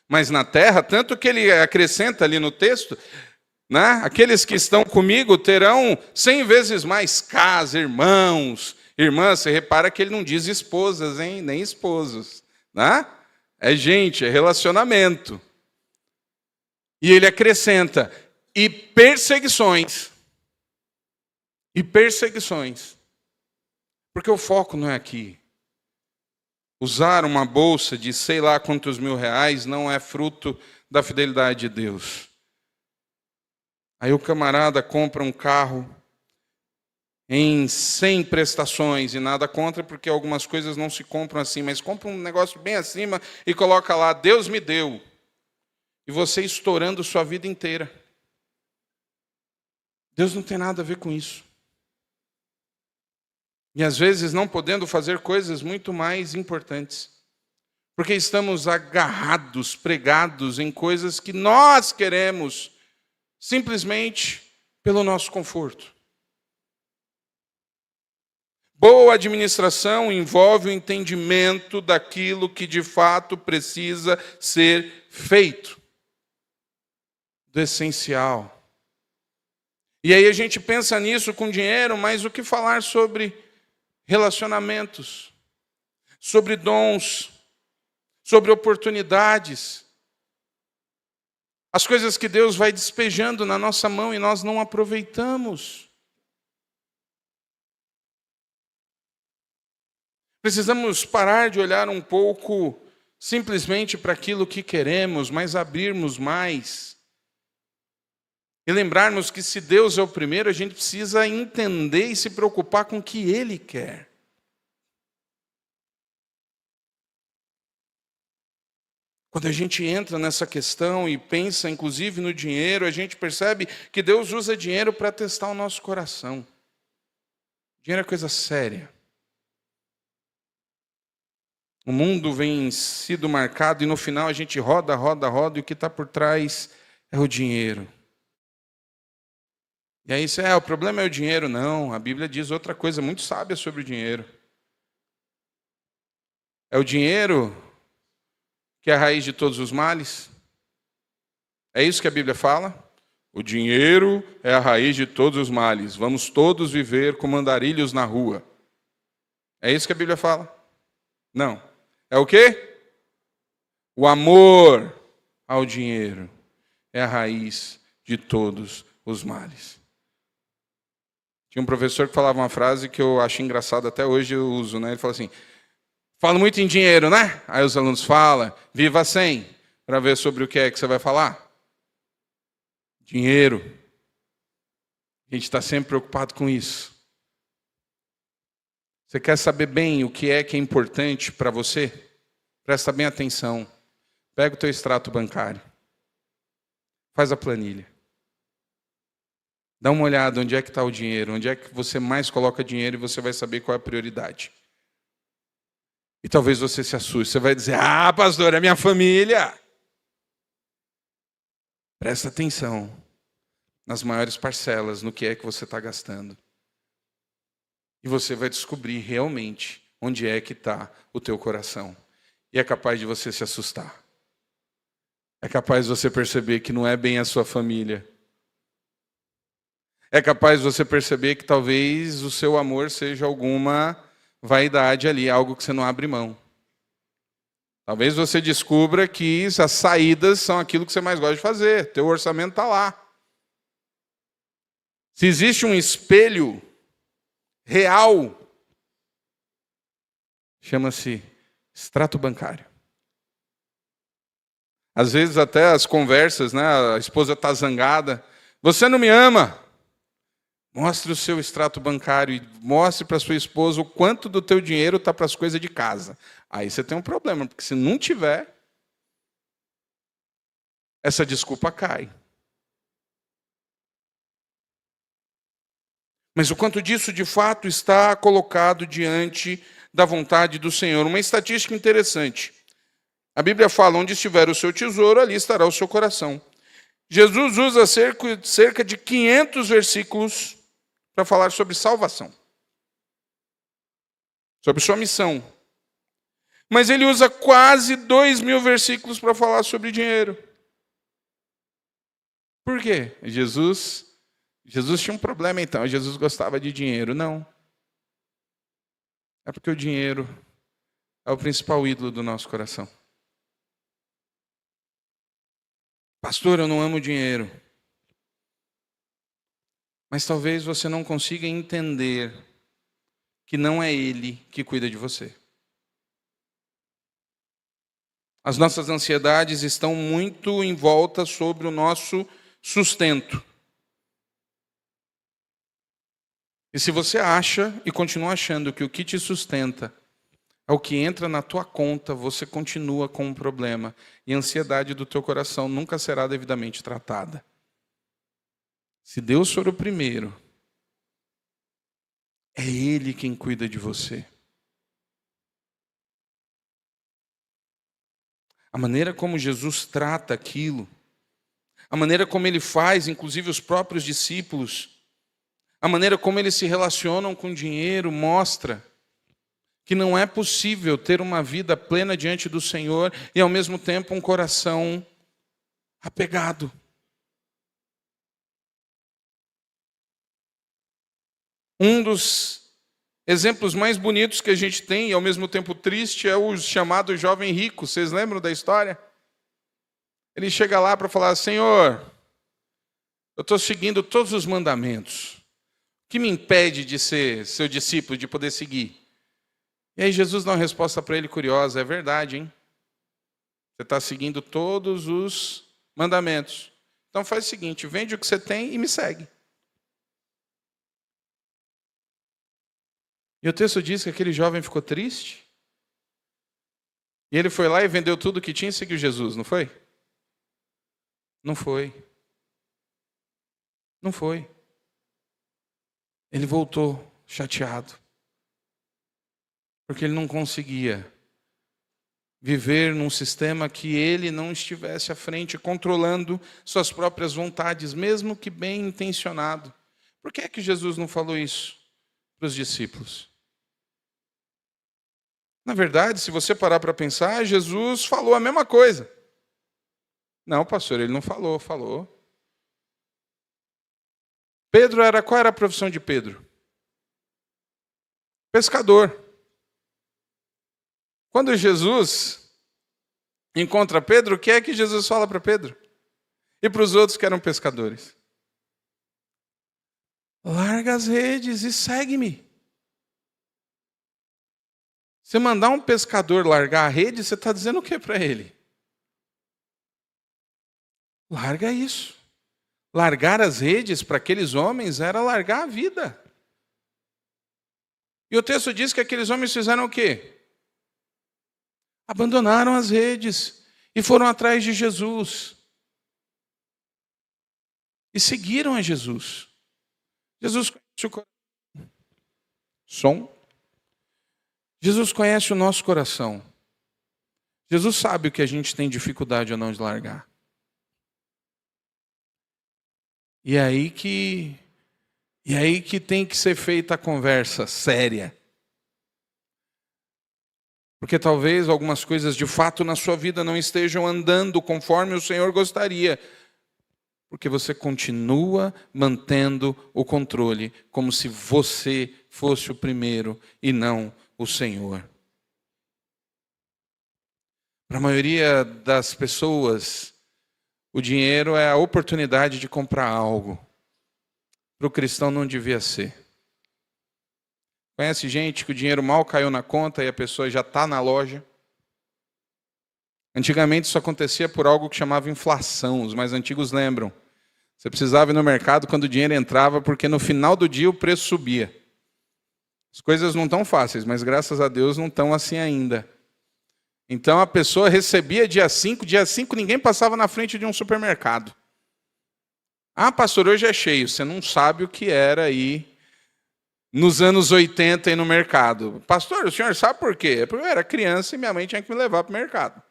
Mas na terra, tanto que ele acrescenta ali no texto, né? Aqueles que estão comigo terão 100 vezes mais casa, irmãos, irmãs. Você repara que ele não diz esposas, hein? Nem esposos. Né? É gente, é relacionamento. E ele acrescenta, e perseguições. E perseguições. Porque o foco não é aqui. Usar uma bolsa de sei lá quantos mil reais não é fruto da fidelidade de Deus. Aí o camarada compra um carro em 100 prestações, e nada contra, porque algumas coisas não se compram assim, mas compra um negócio bem acima e coloca lá, Deus me deu. E você estourando sua vida inteira. Deus não tem nada a ver com isso. E às vezes não podendo fazer coisas muito mais importantes. Porque estamos agarrados, pregados em coisas que nós queremos, simplesmente pelo nosso conforto. Boa administração envolve o entendimento daquilo que de fato precisa ser feito. Do essencial. E aí a gente pensa nisso com dinheiro, mas o que falar sobre relacionamentos, sobre dons, sobre oportunidades. As coisas que Deus vai despejando na nossa mão e nós não aproveitamos. Precisamos parar de olhar um pouco simplesmente para aquilo que queremos, mas abrirmos mais. E lembrarmos que se Deus é o primeiro, a gente precisa entender e se preocupar com o que Ele quer. Quando a gente entra nessa questão e pensa inclusive no dinheiro, a gente percebe que Deus usa dinheiro para testar o nosso coração. Dinheiro é coisa séria. O mundo vem sido marcado e no final a gente roda e o que está por trás é o dinheiro. E aí o problema é o dinheiro. Não, a Bíblia diz outra coisa muito sábia sobre o dinheiro. É o dinheiro que é a raiz de todos os males? É isso que a Bíblia fala? O dinheiro é a raiz de todos os males. Vamos todos viver como andarilhos na rua. É isso que a Bíblia fala? Não. É o quê? O amor ao dinheiro é a raiz de todos os males. Tinha um professor que falava uma frase que eu acho engraçada, até hoje eu uso, né? Ele fala assim: falo muito em dinheiro, né? Aí os alunos falam, viva sem, para ver sobre o que é que você vai falar. Dinheiro. A gente está sempre preocupado com isso. Você quer saber bem o que é importante para você? Presta bem atenção. Pega o teu extrato bancário. Faz a planilha. Dá uma olhada onde é que está o dinheiro, onde é que você mais coloca dinheiro e você vai saber qual é a prioridade. E talvez você se assuste. Você vai dizer: ah, pastor, é minha família. Presta atenção nas maiores parcelas, no que é que você está gastando. E você vai descobrir realmente onde é que está o teu coração. E é capaz de você se assustar. É capaz de você perceber que não é bem a sua família. É capaz de você perceber que talvez o seu amor seja alguma vaidade ali, algo que você não abre mão. Talvez você descubra que as saídas são aquilo que você mais gosta de fazer. Teu orçamento está lá. Se existe um espelho real, chama-se extrato bancário. Às vezes até as conversas, né? A esposa está zangada. Você não me ama? Mostre o seu extrato bancário e mostre para sua esposa o quanto do teu dinheiro está para as coisas de casa. Aí você tem um problema, porque se não tiver, essa desculpa cai. Mas o quanto disso, de fato, está colocado diante da vontade do Senhor. Uma estatística interessante. A Bíblia fala: onde estiver o seu tesouro, ali estará o seu coração. Jesus usa cerca de 500 versículos para falar sobre salvação, sobre sua missão. Mas ele usa quase 2.000 versículos para falar sobre dinheiro. Por quê? Jesus tinha um problema então. Jesus gostava de dinheiro. Não. É porque o dinheiro é o principal ídolo do nosso coração. Pastor, eu não amo dinheiro. Mas talvez você não consiga entender que não é Ele que cuida de você. As nossas ansiedades estão muito em volta sobre o nosso sustento. E se você acha e continua achando que o que te sustenta é o que entra na tua conta, você continua com um problema. E a ansiedade do teu coração nunca será devidamente tratada. Se Deus for o primeiro, é Ele quem cuida de você. A maneira como Jesus trata aquilo, a maneira como Ele faz, inclusive os próprios discípulos, a maneira como eles se relacionam com o dinheiro, mostra que não é possível ter uma vida plena diante do Senhor e, ao mesmo tempo, um coração apegado. Um dos exemplos mais bonitos que a gente tem, e ao mesmo tempo triste, é o chamado jovem rico. Vocês lembram da história? Ele chega lá para falar: Senhor, eu estou seguindo todos os mandamentos. O que me impede de ser seu discípulo, de poder seguir? E aí Jesus dá uma resposta para ele curiosa: é verdade, hein? Você está seguindo todos os mandamentos. Então faz o seguinte, vende o que você tem e me segue. E o texto diz que aquele jovem ficou triste. E ele foi lá e vendeu tudo o que tinha e seguiu Jesus, não foi? Não foi. Não foi. Ele voltou chateado. Porque ele não conseguia viver num sistema que ele não estivesse à frente, controlando suas próprias vontades, mesmo que bem intencionado. Por que é que Jesus não falou isso para os discípulos? Na verdade, se você parar para pensar, Jesus falou a mesma coisa. Não, pastor, ele não falou, falou. Qual era a profissão de Pedro? Pescador. Quando Jesus encontra Pedro, o que é que Jesus fala para Pedro? E para os outros que eram pescadores? Larga as redes e segue-me. Você mandar um pescador largar a rede, você está dizendo o que para ele? Larga isso. Largar as redes para aqueles homens era largar a vida. E o texto diz que aqueles homens fizeram o quê? Abandonaram as redes e foram atrás de Jesus. E seguiram a Jesus. Jesus conhece o coração. Jesus conhece o nosso coração. Jesus sabe o que a gente tem dificuldade ou não de largar. E é aí que tem que ser feita a conversa séria. Porque talvez algumas coisas de fato na sua vida não estejam andando conforme o Senhor gostaria. Porque você continua mantendo o controle, como se você fosse o primeiro e não o Senhor. Para a maioria das pessoas, o dinheiro é a oportunidade de comprar algo. Para o cristão não devia ser. Conhece gente que o dinheiro mal caiu na conta e a pessoa já está na loja? Antigamente isso acontecia por algo que chamava inflação, os mais antigos lembram. Você precisava ir no mercado quando o dinheiro entrava, porque no final do dia o preço subia. As coisas não estão fáceis, mas graças a Deus não estão assim ainda. Então a pessoa recebia dia 5 ninguém passava na frente de um supermercado. Ah, pastor, hoje é cheio. Você não sabe o que era aí nos anos 80 e no mercado. Pastor, o senhor sabe por quê? Porque eu era criança e minha mãe tinha que me levar para o mercado.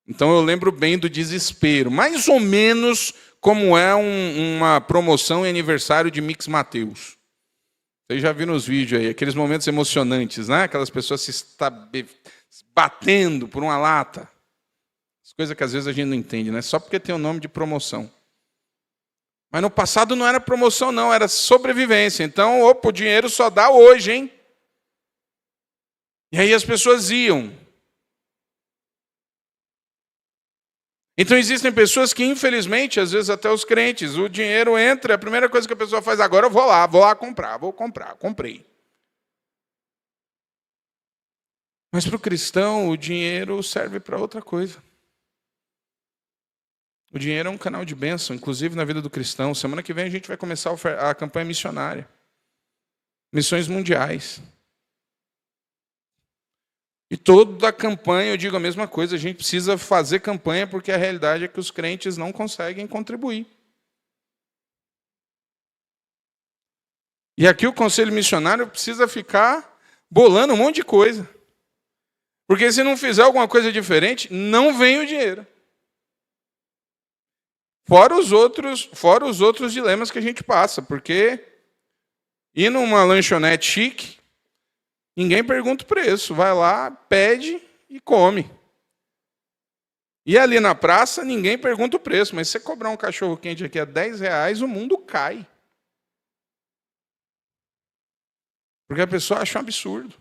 Então eu lembro bem do desespero. Mais ou menos como é uma promoção em aniversário de Mix Mateus. Vocês já viram os vídeos aí, aqueles momentos emocionantes, né? Aquelas pessoas se batendo por uma lata. As coisas que às vezes a gente não entende, né? Só porque tem o nome de promoção. Mas no passado não era promoção, não, era sobrevivência. Então, o dinheiro só dá hoje, hein? E aí as pessoas iam. Então existem pessoas que, infelizmente, às vezes até os crentes, o dinheiro entra, a primeira coisa que a pessoa faz agora, eu vou lá comprar, comprei. Mas para o cristão, o dinheiro serve para outra coisa. O dinheiro é um canal de bênção, inclusive na vida do cristão. Semana que vem a gente vai começar a campanha missionária. Missões mundiais. E toda a campanha, eu digo a mesma coisa, a gente precisa fazer campanha porque a realidade é que os crentes não conseguem contribuir. E aqui o conselho missionário precisa ficar bolando um monte de coisa. Porque se não fizer alguma coisa diferente, não vem o dinheiro. Fora os outros dilemas que a gente passa, porque ir numa lanchonete chique, ninguém pergunta o preço, vai lá, pede e come. E ali na praça, ninguém pergunta o preço, mas se você cobrar um cachorro quente aqui a R$10, o mundo cai. Porque a pessoa acha um absurdo.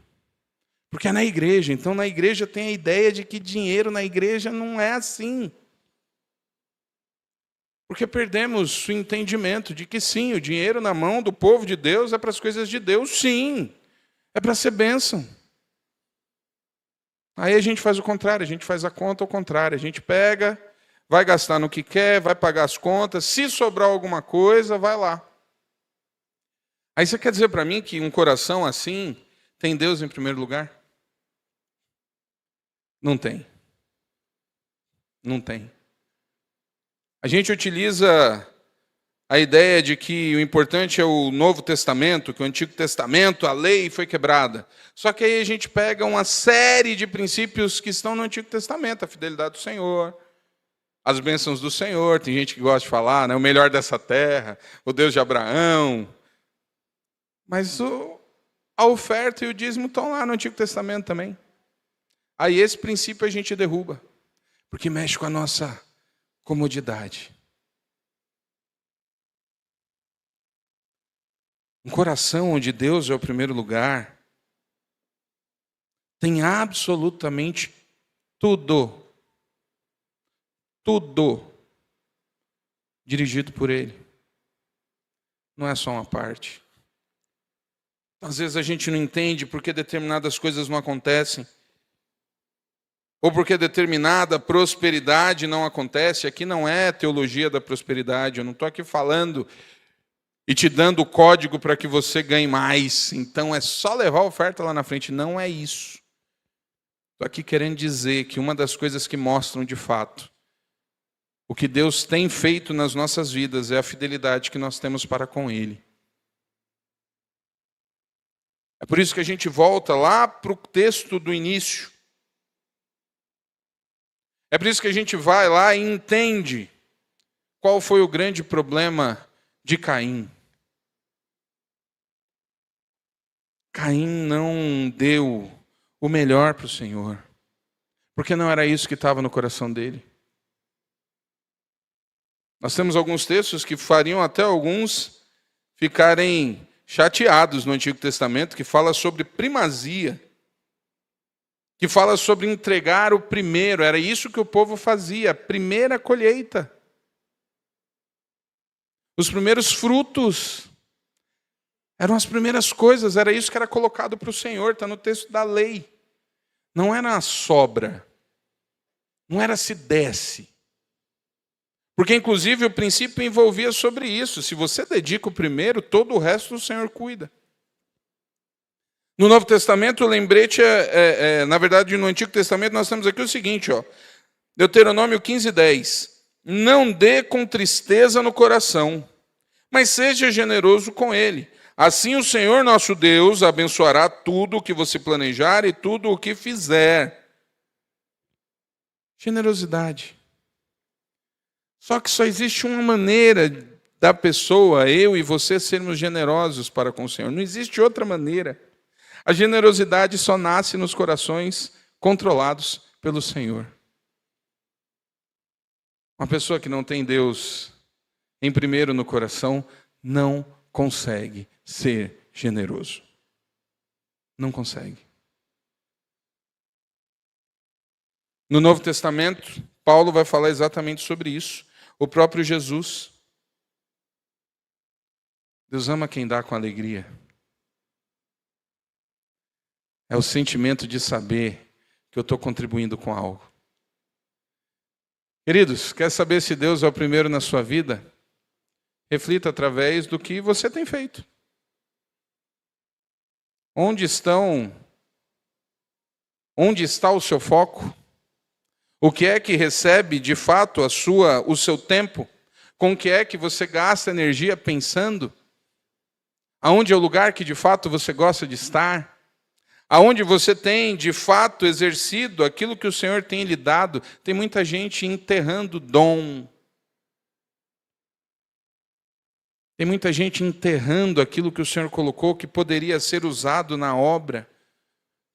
Porque é na igreja, então na igreja tem a ideia de que dinheiro na igreja não é assim. Porque perdemos o entendimento de que sim, o dinheiro na mão do povo de Deus é para as coisas de Deus, sim. É para ser bênção. Aí a gente faz o contrário, a gente faz a conta ao contrário. A gente pega, vai gastar no que quer, vai pagar as contas. Se sobrar alguma coisa, vai lá. Aí você quer dizer para mim que um coração assim tem Deus em primeiro lugar? Não tem. Não tem. A gente utiliza a ideia de que o importante é o Novo Testamento, que o Antigo Testamento, a lei foi quebrada. Só que aí a gente pega uma série de princípios que estão no Antigo Testamento, a fidelidade do Senhor, as bênçãos do Senhor, tem gente que gosta de falar, né, o melhor dessa terra, o Deus de Abraão. Mas a oferta e o dízimo estão lá no Antigo Testamento também. Aí esse princípio a gente derruba, porque mexe com a nossa comodidade. Um coração onde Deus é o primeiro lugar tem absolutamente tudo dirigido por Ele. Não é só uma parte. Às vezes a gente não entende por que determinadas coisas não acontecem. Ou porque determinada prosperidade não acontece. Aqui não é teologia da prosperidade. Eu não estou aqui falando e te dando o código para que você ganhe mais. Então é só levar a oferta lá na frente. Não é isso. Estou aqui querendo dizer que uma das coisas que mostram de fato o que Deus tem feito nas nossas vidas é a fidelidade que nós temos para com Ele. É por isso que a gente volta lá para o texto do início. É por isso que a gente vai lá e entende qual foi o grande problema de Caim. Caim não deu o melhor para o Senhor, porque não era isso que estava no coração dele. Nós temos alguns textos que fariam até alguns ficarem chateados no Antigo Testamento, que fala sobre primazia, que fala sobre entregar o primeiro. Era isso que o povo fazia, a primeira colheita. Os primeiros frutos. Eram as primeiras coisas, era isso que era colocado para o Senhor, está no texto da lei. Não era a sobra. Não era se desse. Porque, inclusive, o princípio envolvia sobre isso. Se você dedica o primeiro, todo o resto o Senhor cuida. No Novo Testamento, o lembrete na verdade, no Antigo Testamento, nós temos aqui o seguinte, ó, Deuteronômio 15:10. Não dê com tristeza no coração, mas seja generoso com ele. Assim o Senhor nosso Deus abençoará tudo o que você planejar e tudo o que fizer. Generosidade. Só que só existe uma maneira da pessoa, eu e você, sermos generosos para com o Senhor. Não existe outra maneira. A generosidade só nasce nos corações controlados pelo Senhor. Uma pessoa que não tem Deus em primeiro no coração não consegue ser generoso. Não consegue. No Novo Testamento, Paulo vai falar exatamente sobre isso. O próprio Jesus. Deus ama quem dá com alegria. É o sentimento de saber que eu estou contribuindo com algo. Queridos, quer saber se Deus é o primeiro na sua vida? Reflita através do que você tem feito. Onde está o seu foco? O que é que recebe de fato o seu tempo? Com o que é que você gasta energia pensando? Aonde é o lugar que de fato você gosta de estar? Aonde você tem de fato exercido aquilo que o Senhor tem lhe dado? Tem muita gente enterrando dom. Tem muita gente enterrando aquilo que o Senhor colocou que poderia ser usado na obra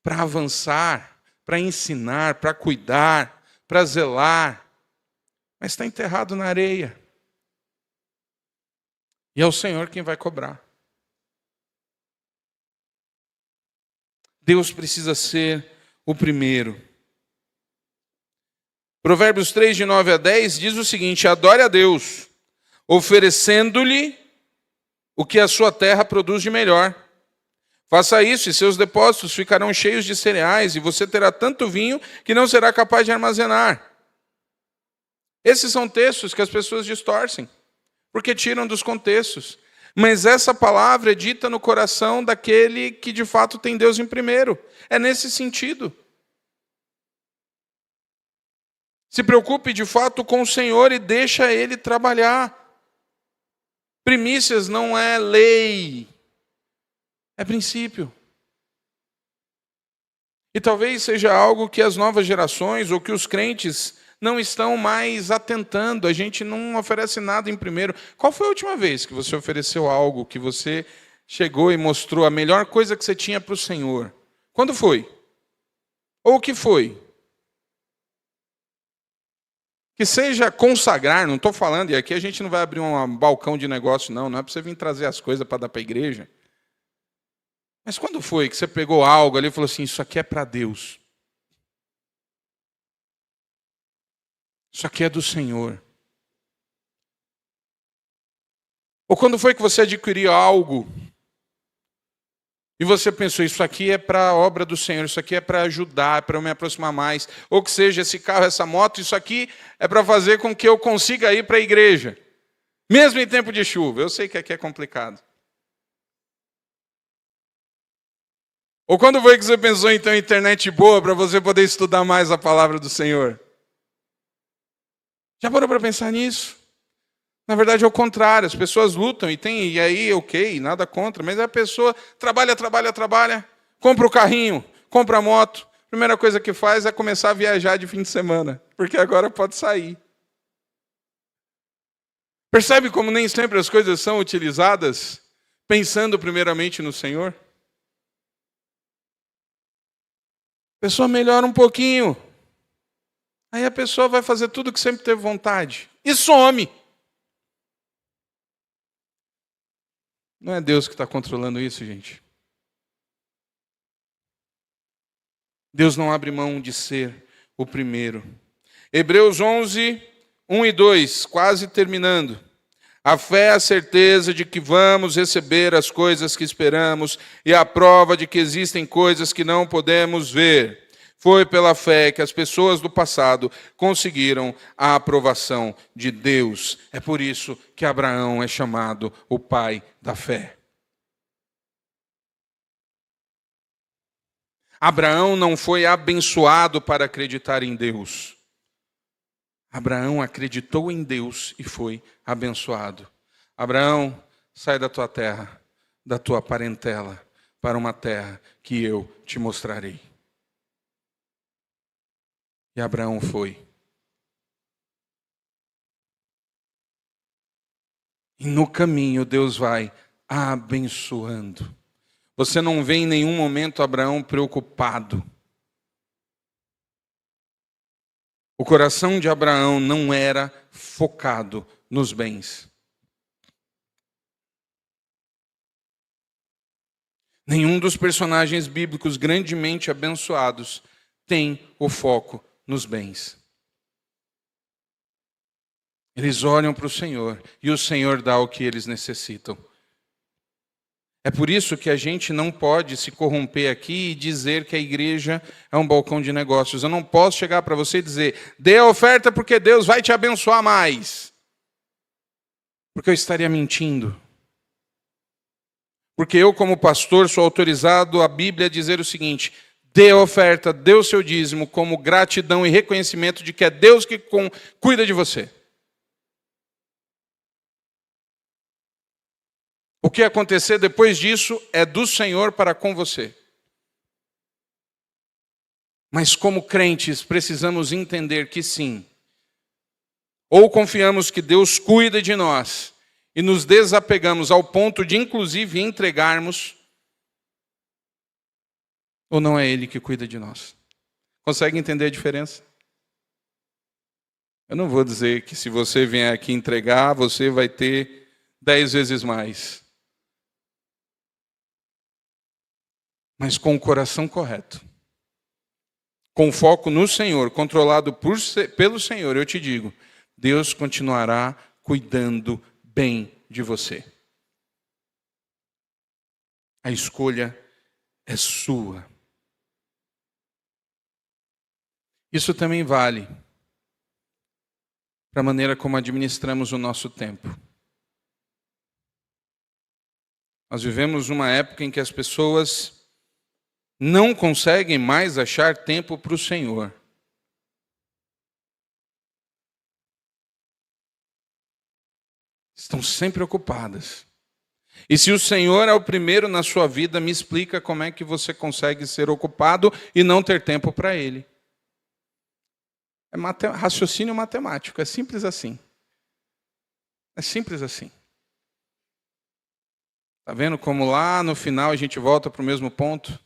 para avançar, para ensinar, para cuidar, para zelar, mas está enterrado na areia. E é o Senhor quem vai cobrar. Deus precisa ser o primeiro. Provérbios 3, de 9 a 10, diz o seguinte: adore a Deus oferecendo-lhe o que a sua terra produz de melhor. Faça isso e seus depósitos ficarão cheios de cereais e você terá tanto vinho que não será capaz de armazenar. Esses são textos que as pessoas distorcem, porque tiram dos contextos. Mas essa palavra é dita no coração daquele que de fato tem Deus em primeiro. É nesse sentido. Se preocupe de fato com o Senhor e deixa Ele trabalhar. Primícias não é lei, é princípio. E talvez seja algo que as novas gerações ou que os crentes não estão mais atentando. A gente não oferece nada em primeiro. Qual foi a última vez que você ofereceu algo, que você chegou e mostrou a melhor coisa que você tinha para o Senhor? Quando foi? Ou o que foi? Que seja consagrar, não estou falando, e aqui a gente não vai abrir um balcão de negócio, não é para você vir trazer as coisas para dar para a igreja. Mas quando foi que você pegou algo ali e falou assim, isso aqui é para Deus? Isso aqui é do Senhor. Ou quando foi que você adquiriu algo e você pensou, isso aqui é para a obra do Senhor, isso aqui é para ajudar, para eu me aproximar mais. Ou que seja, esse carro, essa moto, isso aqui é para fazer com que eu consiga ir para a igreja. Mesmo em tempo de chuva. Eu sei que aqui é complicado. Ou quando foi que você pensou em ter uma internet boa para você poder estudar mais a palavra do Senhor? Já parou para pensar nisso? Na verdade é o contrário, as pessoas lutam e aí ok, nada contra, mas a pessoa trabalha, compra o carrinho, compra a moto, a primeira coisa que faz é começar a viajar de fim de semana, porque agora pode sair. Percebe como nem sempre as coisas são utilizadas pensando primeiramente no Senhor? A pessoa melhora um pouquinho, aí a pessoa vai fazer tudo que sempre teve vontade e some. Não é Deus que está controlando isso, gente. Deus não abre mão de ser o primeiro. Hebreus 11, 1 e 2, quase terminando. A fé é a certeza de que vamos receber as coisas que esperamos e a prova de que existem coisas que não podemos ver. Foi pela fé que as pessoas do passado conseguiram a aprovação de Deus. É por isso que Abraão é chamado o pai da fé. Abraão não foi abençoado para acreditar em Deus. Abraão acreditou em Deus e foi abençoado. Abraão, sai da tua terra, da tua parentela, para uma terra que eu te mostrarei. E Abraão foi. E no caminho Deus vai abençoando. Você não vê em nenhum momento Abraão preocupado. O coração de Abraão não era focado nos bens. Nenhum dos personagens bíblicos grandemente abençoados tem o foco nos bens. Eles olham para o Senhor e o Senhor dá o que eles necessitam. É por isso que a gente não pode se corromper aqui e dizer que a igreja é um balcão de negócios. Eu não posso chegar para você e dizer, dê a oferta porque Deus vai te abençoar mais. Porque eu estaria mentindo. Porque eu, como pastor, sou autorizado a Bíblia a dizer o seguinte, dê a oferta, dê o seu dízimo como gratidão e reconhecimento de que é Deus que cuida de você. O que acontecer depois disso é do Senhor para com você. Mas como crentes precisamos entender que sim. Ou confiamos que Deus cuida de nós e nos desapegamos ao ponto de inclusive entregarmos, ou não é Ele que cuida de nós. Consegue entender a diferença? Eu não vou dizer que se você vier aqui entregar, você vai ter 10 vezes mais. Mas com o coração correto, com foco no Senhor, controlado pelo Senhor, eu te digo, Deus continuará cuidando bem de você. A escolha é sua. Isso também vale para a maneira como administramos o nosso tempo. Nós vivemos uma época em que as pessoas não conseguem mais achar tempo para o Senhor. Estão sempre ocupadas. E se o Senhor é o primeiro na sua vida, me explica como é que você consegue ser ocupado e não ter tempo para Ele. É raciocínio matemático, é simples assim. É simples assim. Está vendo como lá no final a gente volta para o mesmo ponto?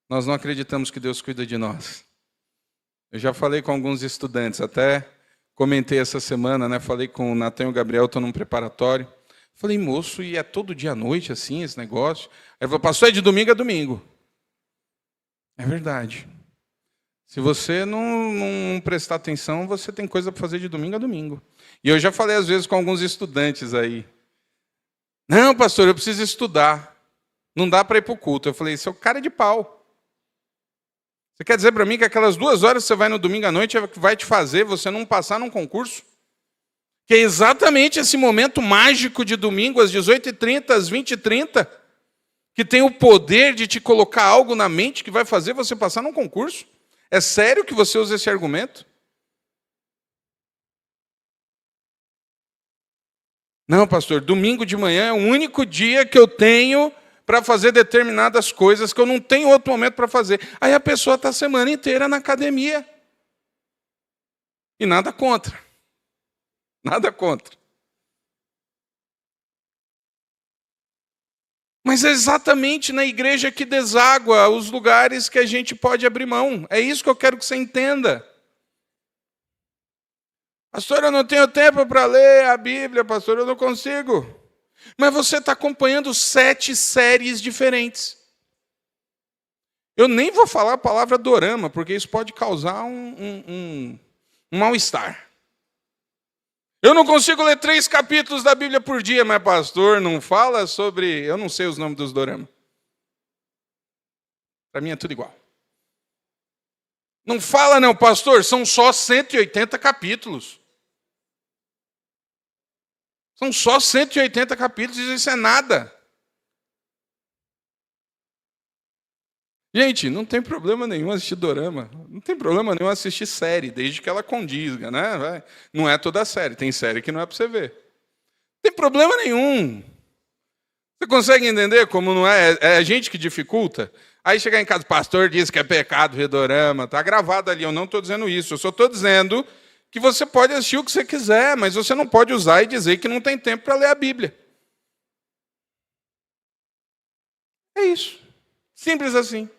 Nós não acreditamos que Deus cuida de nós. Eu já falei com alguns estudantes, até comentei essa semana, né? Falei com o Natan e o Gabriel, estou num preparatório. Falei, moço, e é todo dia à noite assim esse negócio? Aí ele falou, pastor, é de domingo a domingo. É verdade. Se você não prestar atenção, você tem coisa para fazer de domingo a domingo. E eu já falei às vezes com alguns estudantes aí. Não, pastor, eu preciso estudar. Não dá para ir para o culto. Eu falei, isso é o cara de pau. Você quer dizer para mim que aquelas 2 horas que você vai no domingo à noite é o que vai te fazer você não passar num concurso? Que é exatamente esse momento mágico de domingo, às 18h30, às 20h30, que tem o poder de te colocar algo na mente que vai fazer você passar num concurso? É sério que você usa esse argumento? Não, pastor, domingo de manhã é o único dia que eu tenho para fazer determinadas coisas que eu não tenho outro momento para fazer. Aí a pessoa está a semana inteira na academia. E nada contra. Nada contra. Mas é exatamente na igreja que deságua os lugares que a gente pode abrir mão. É isso que eu quero que você entenda. Pastor, eu não tenho tempo para ler a Bíblia, pastor, eu não consigo. Mas você está acompanhando 7 séries diferentes. Eu nem vou falar a palavra dorama, porque isso pode causar um mal-estar. Eu não consigo ler 3 capítulos da Bíblia por dia, mas pastor, não fala sobre... Eu não sei os nomes dos doramas. Para mim é tudo igual. Não fala não, pastor, são só 180 capítulos. São só 180 capítulos, isso é nada. Gente, não tem problema nenhum assistir dorama. Não tem problema nenhum assistir série, desde que ela condiga, né? Não é toda série, tem série que não é para você ver. Não tem problema nenhum. Você consegue entender como não é? É a gente que dificulta. Aí chegar em casa, o pastor diz que é pecado ver dorama. Está gravado ali, eu não estou dizendo isso. Eu só estou dizendo que você pode assistir o que você quiser, mas você não pode usar e dizer que não tem tempo para ler a Bíblia. É isso. Simples assim.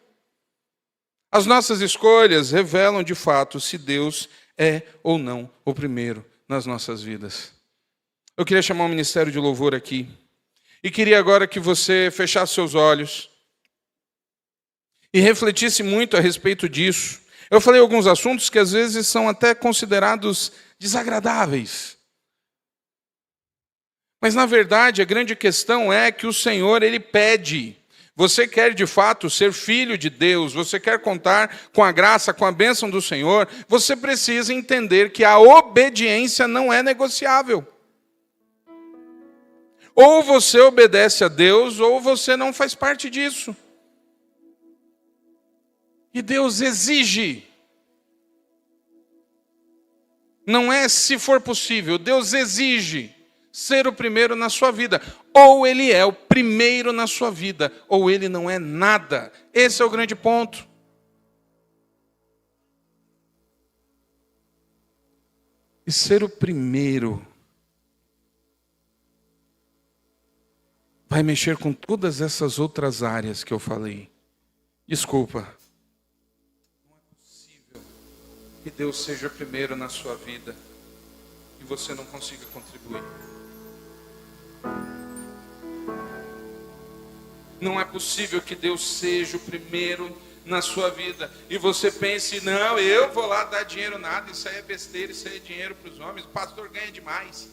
As nossas escolhas revelam, de fato, se Deus é ou não o primeiro nas nossas vidas. Eu queria chamar o ministério de louvor aqui. E queria agora que você fechasse seus olhos e refletisse muito a respeito disso. Eu falei alguns assuntos que às vezes são até considerados desagradáveis. Mas, na verdade, a grande questão é que o Senhor, Ele pede. Você quer, de fato, ser filho de Deus, você quer contar com a graça, com a bênção do Senhor, você precisa entender que a obediência não é negociável. Ou você obedece a Deus, ou você não faz parte disso. E Deus exige. Não é se for possível, Deus exige ser o primeiro na sua vida. Ou Ele é o primeiro na sua vida, ou Ele não é nada. Esse é o grande ponto. E ser o primeiro vai mexer com todas essas outras áreas que eu falei. Desculpa. Não é possível que Deus seja o primeiro na sua vida e você não consiga contribuir. Não é possível que Deus seja o primeiro na sua vida e você pense, não, eu vou lá dar dinheiro nada, isso aí é besteira, isso aí é dinheiro para os homens, o pastor ganha demais.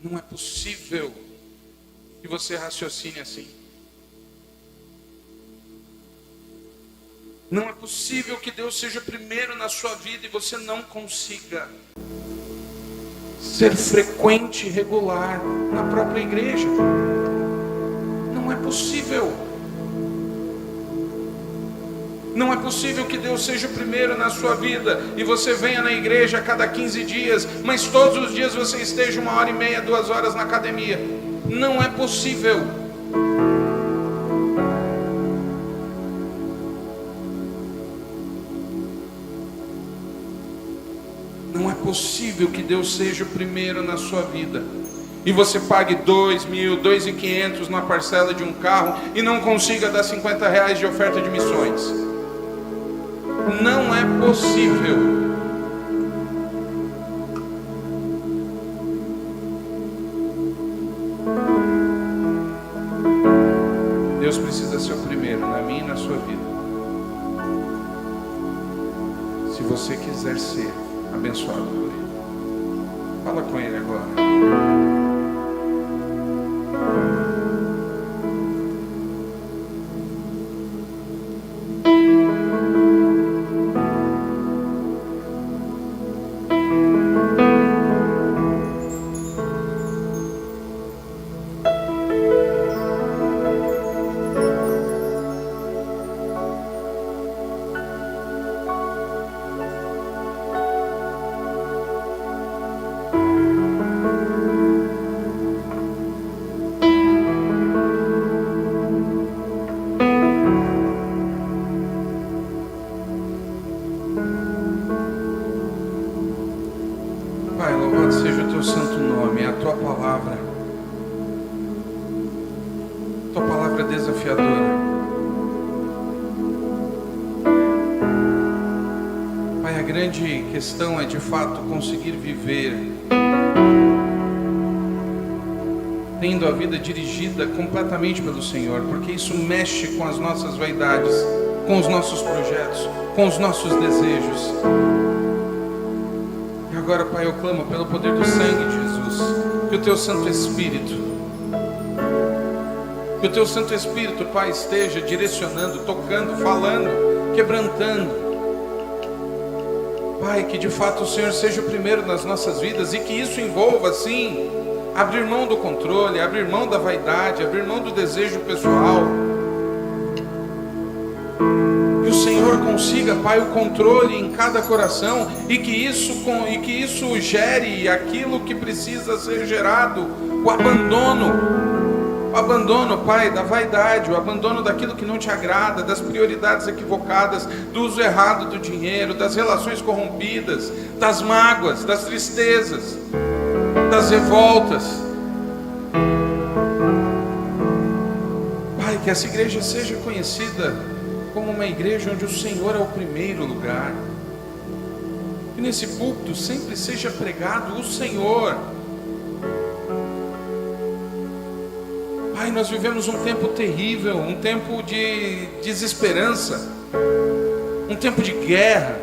Não é possível que você raciocine assim. Não é possível que Deus seja primeiro na sua vida e você não consiga ser frequente e regular na própria igreja. Não é possível. Não é possível que Deus seja o primeiro na sua vida e você venha na igreja a cada 15 dias, mas todos os dias você esteja 1h30, 2 horas na academia. Não é possível. Não é possível que Deus seja o primeiro na sua vida e você pague 2.000, 2.500 na parcela de um carro e não consiga dar R$50 de oferta de missões. Não é possível. Deus precisa ser o primeiro na minha e na sua vida. Se você quiser ser abençoado por Ele, fala com Ele agora. Pai, louvado seja o teu santo nome, a tua palavra desafiadora. Pai, a grande questão é de fato conseguir viver tendo a vida dirigida completamente pelo Senhor, porque isso mexe com as nossas vaidades, com os nossos projetos, com os nossos desejos. E agora, Pai, eu clamo pelo poder do sangue de Jesus, que o teu Santo Espírito, Pai, esteja direcionando, tocando, falando, quebrantando. Pai, que de fato o Senhor seja o primeiro nas nossas vidas e que isso envolva, sim, abrir mão do controle, abrir mão da vaidade, abrir mão do desejo pessoal. Que o Senhor consiga, Pai, o controle em cada coração e que isso gere aquilo que precisa ser gerado, o abandono, Pai, da vaidade, o abandono daquilo que não te agrada, das prioridades equivocadas, do uso errado do dinheiro, das relações corrompidas, das mágoas, das tristezas, das revoltas. Pai, que essa igreja seja conhecida como uma igreja onde o Senhor é o primeiro lugar. Que nesse púlpito sempre seja pregado o Senhor. Pai, nós vivemos um tempo terrível, um tempo de desesperança, um tempo de guerra,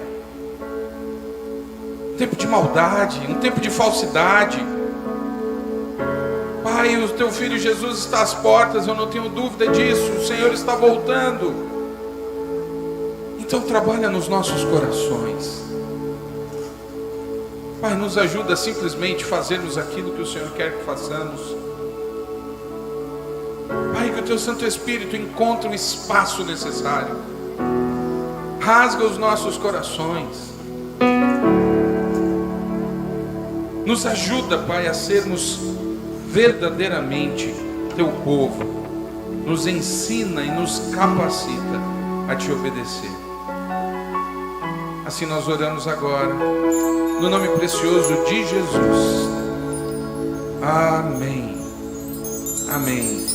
um tempo de maldade, um tempo de falsidade. Pai, o teu filho Jesus está às portas, eu não tenho dúvida disso, o Senhor está voltando. Então trabalha nos nossos corações. Pai, nos ajuda a simplesmente fazermos aquilo que o Senhor quer que façamos. Pai, que o teu Santo Espírito encontre o espaço necessário. Rasga os nossos corações. Nos ajuda, Pai, a sermos verdadeiramente teu povo. Nos ensina e nos capacita a te obedecer. Assim nós oramos agora, no nome precioso de Jesus. Amém. Amém.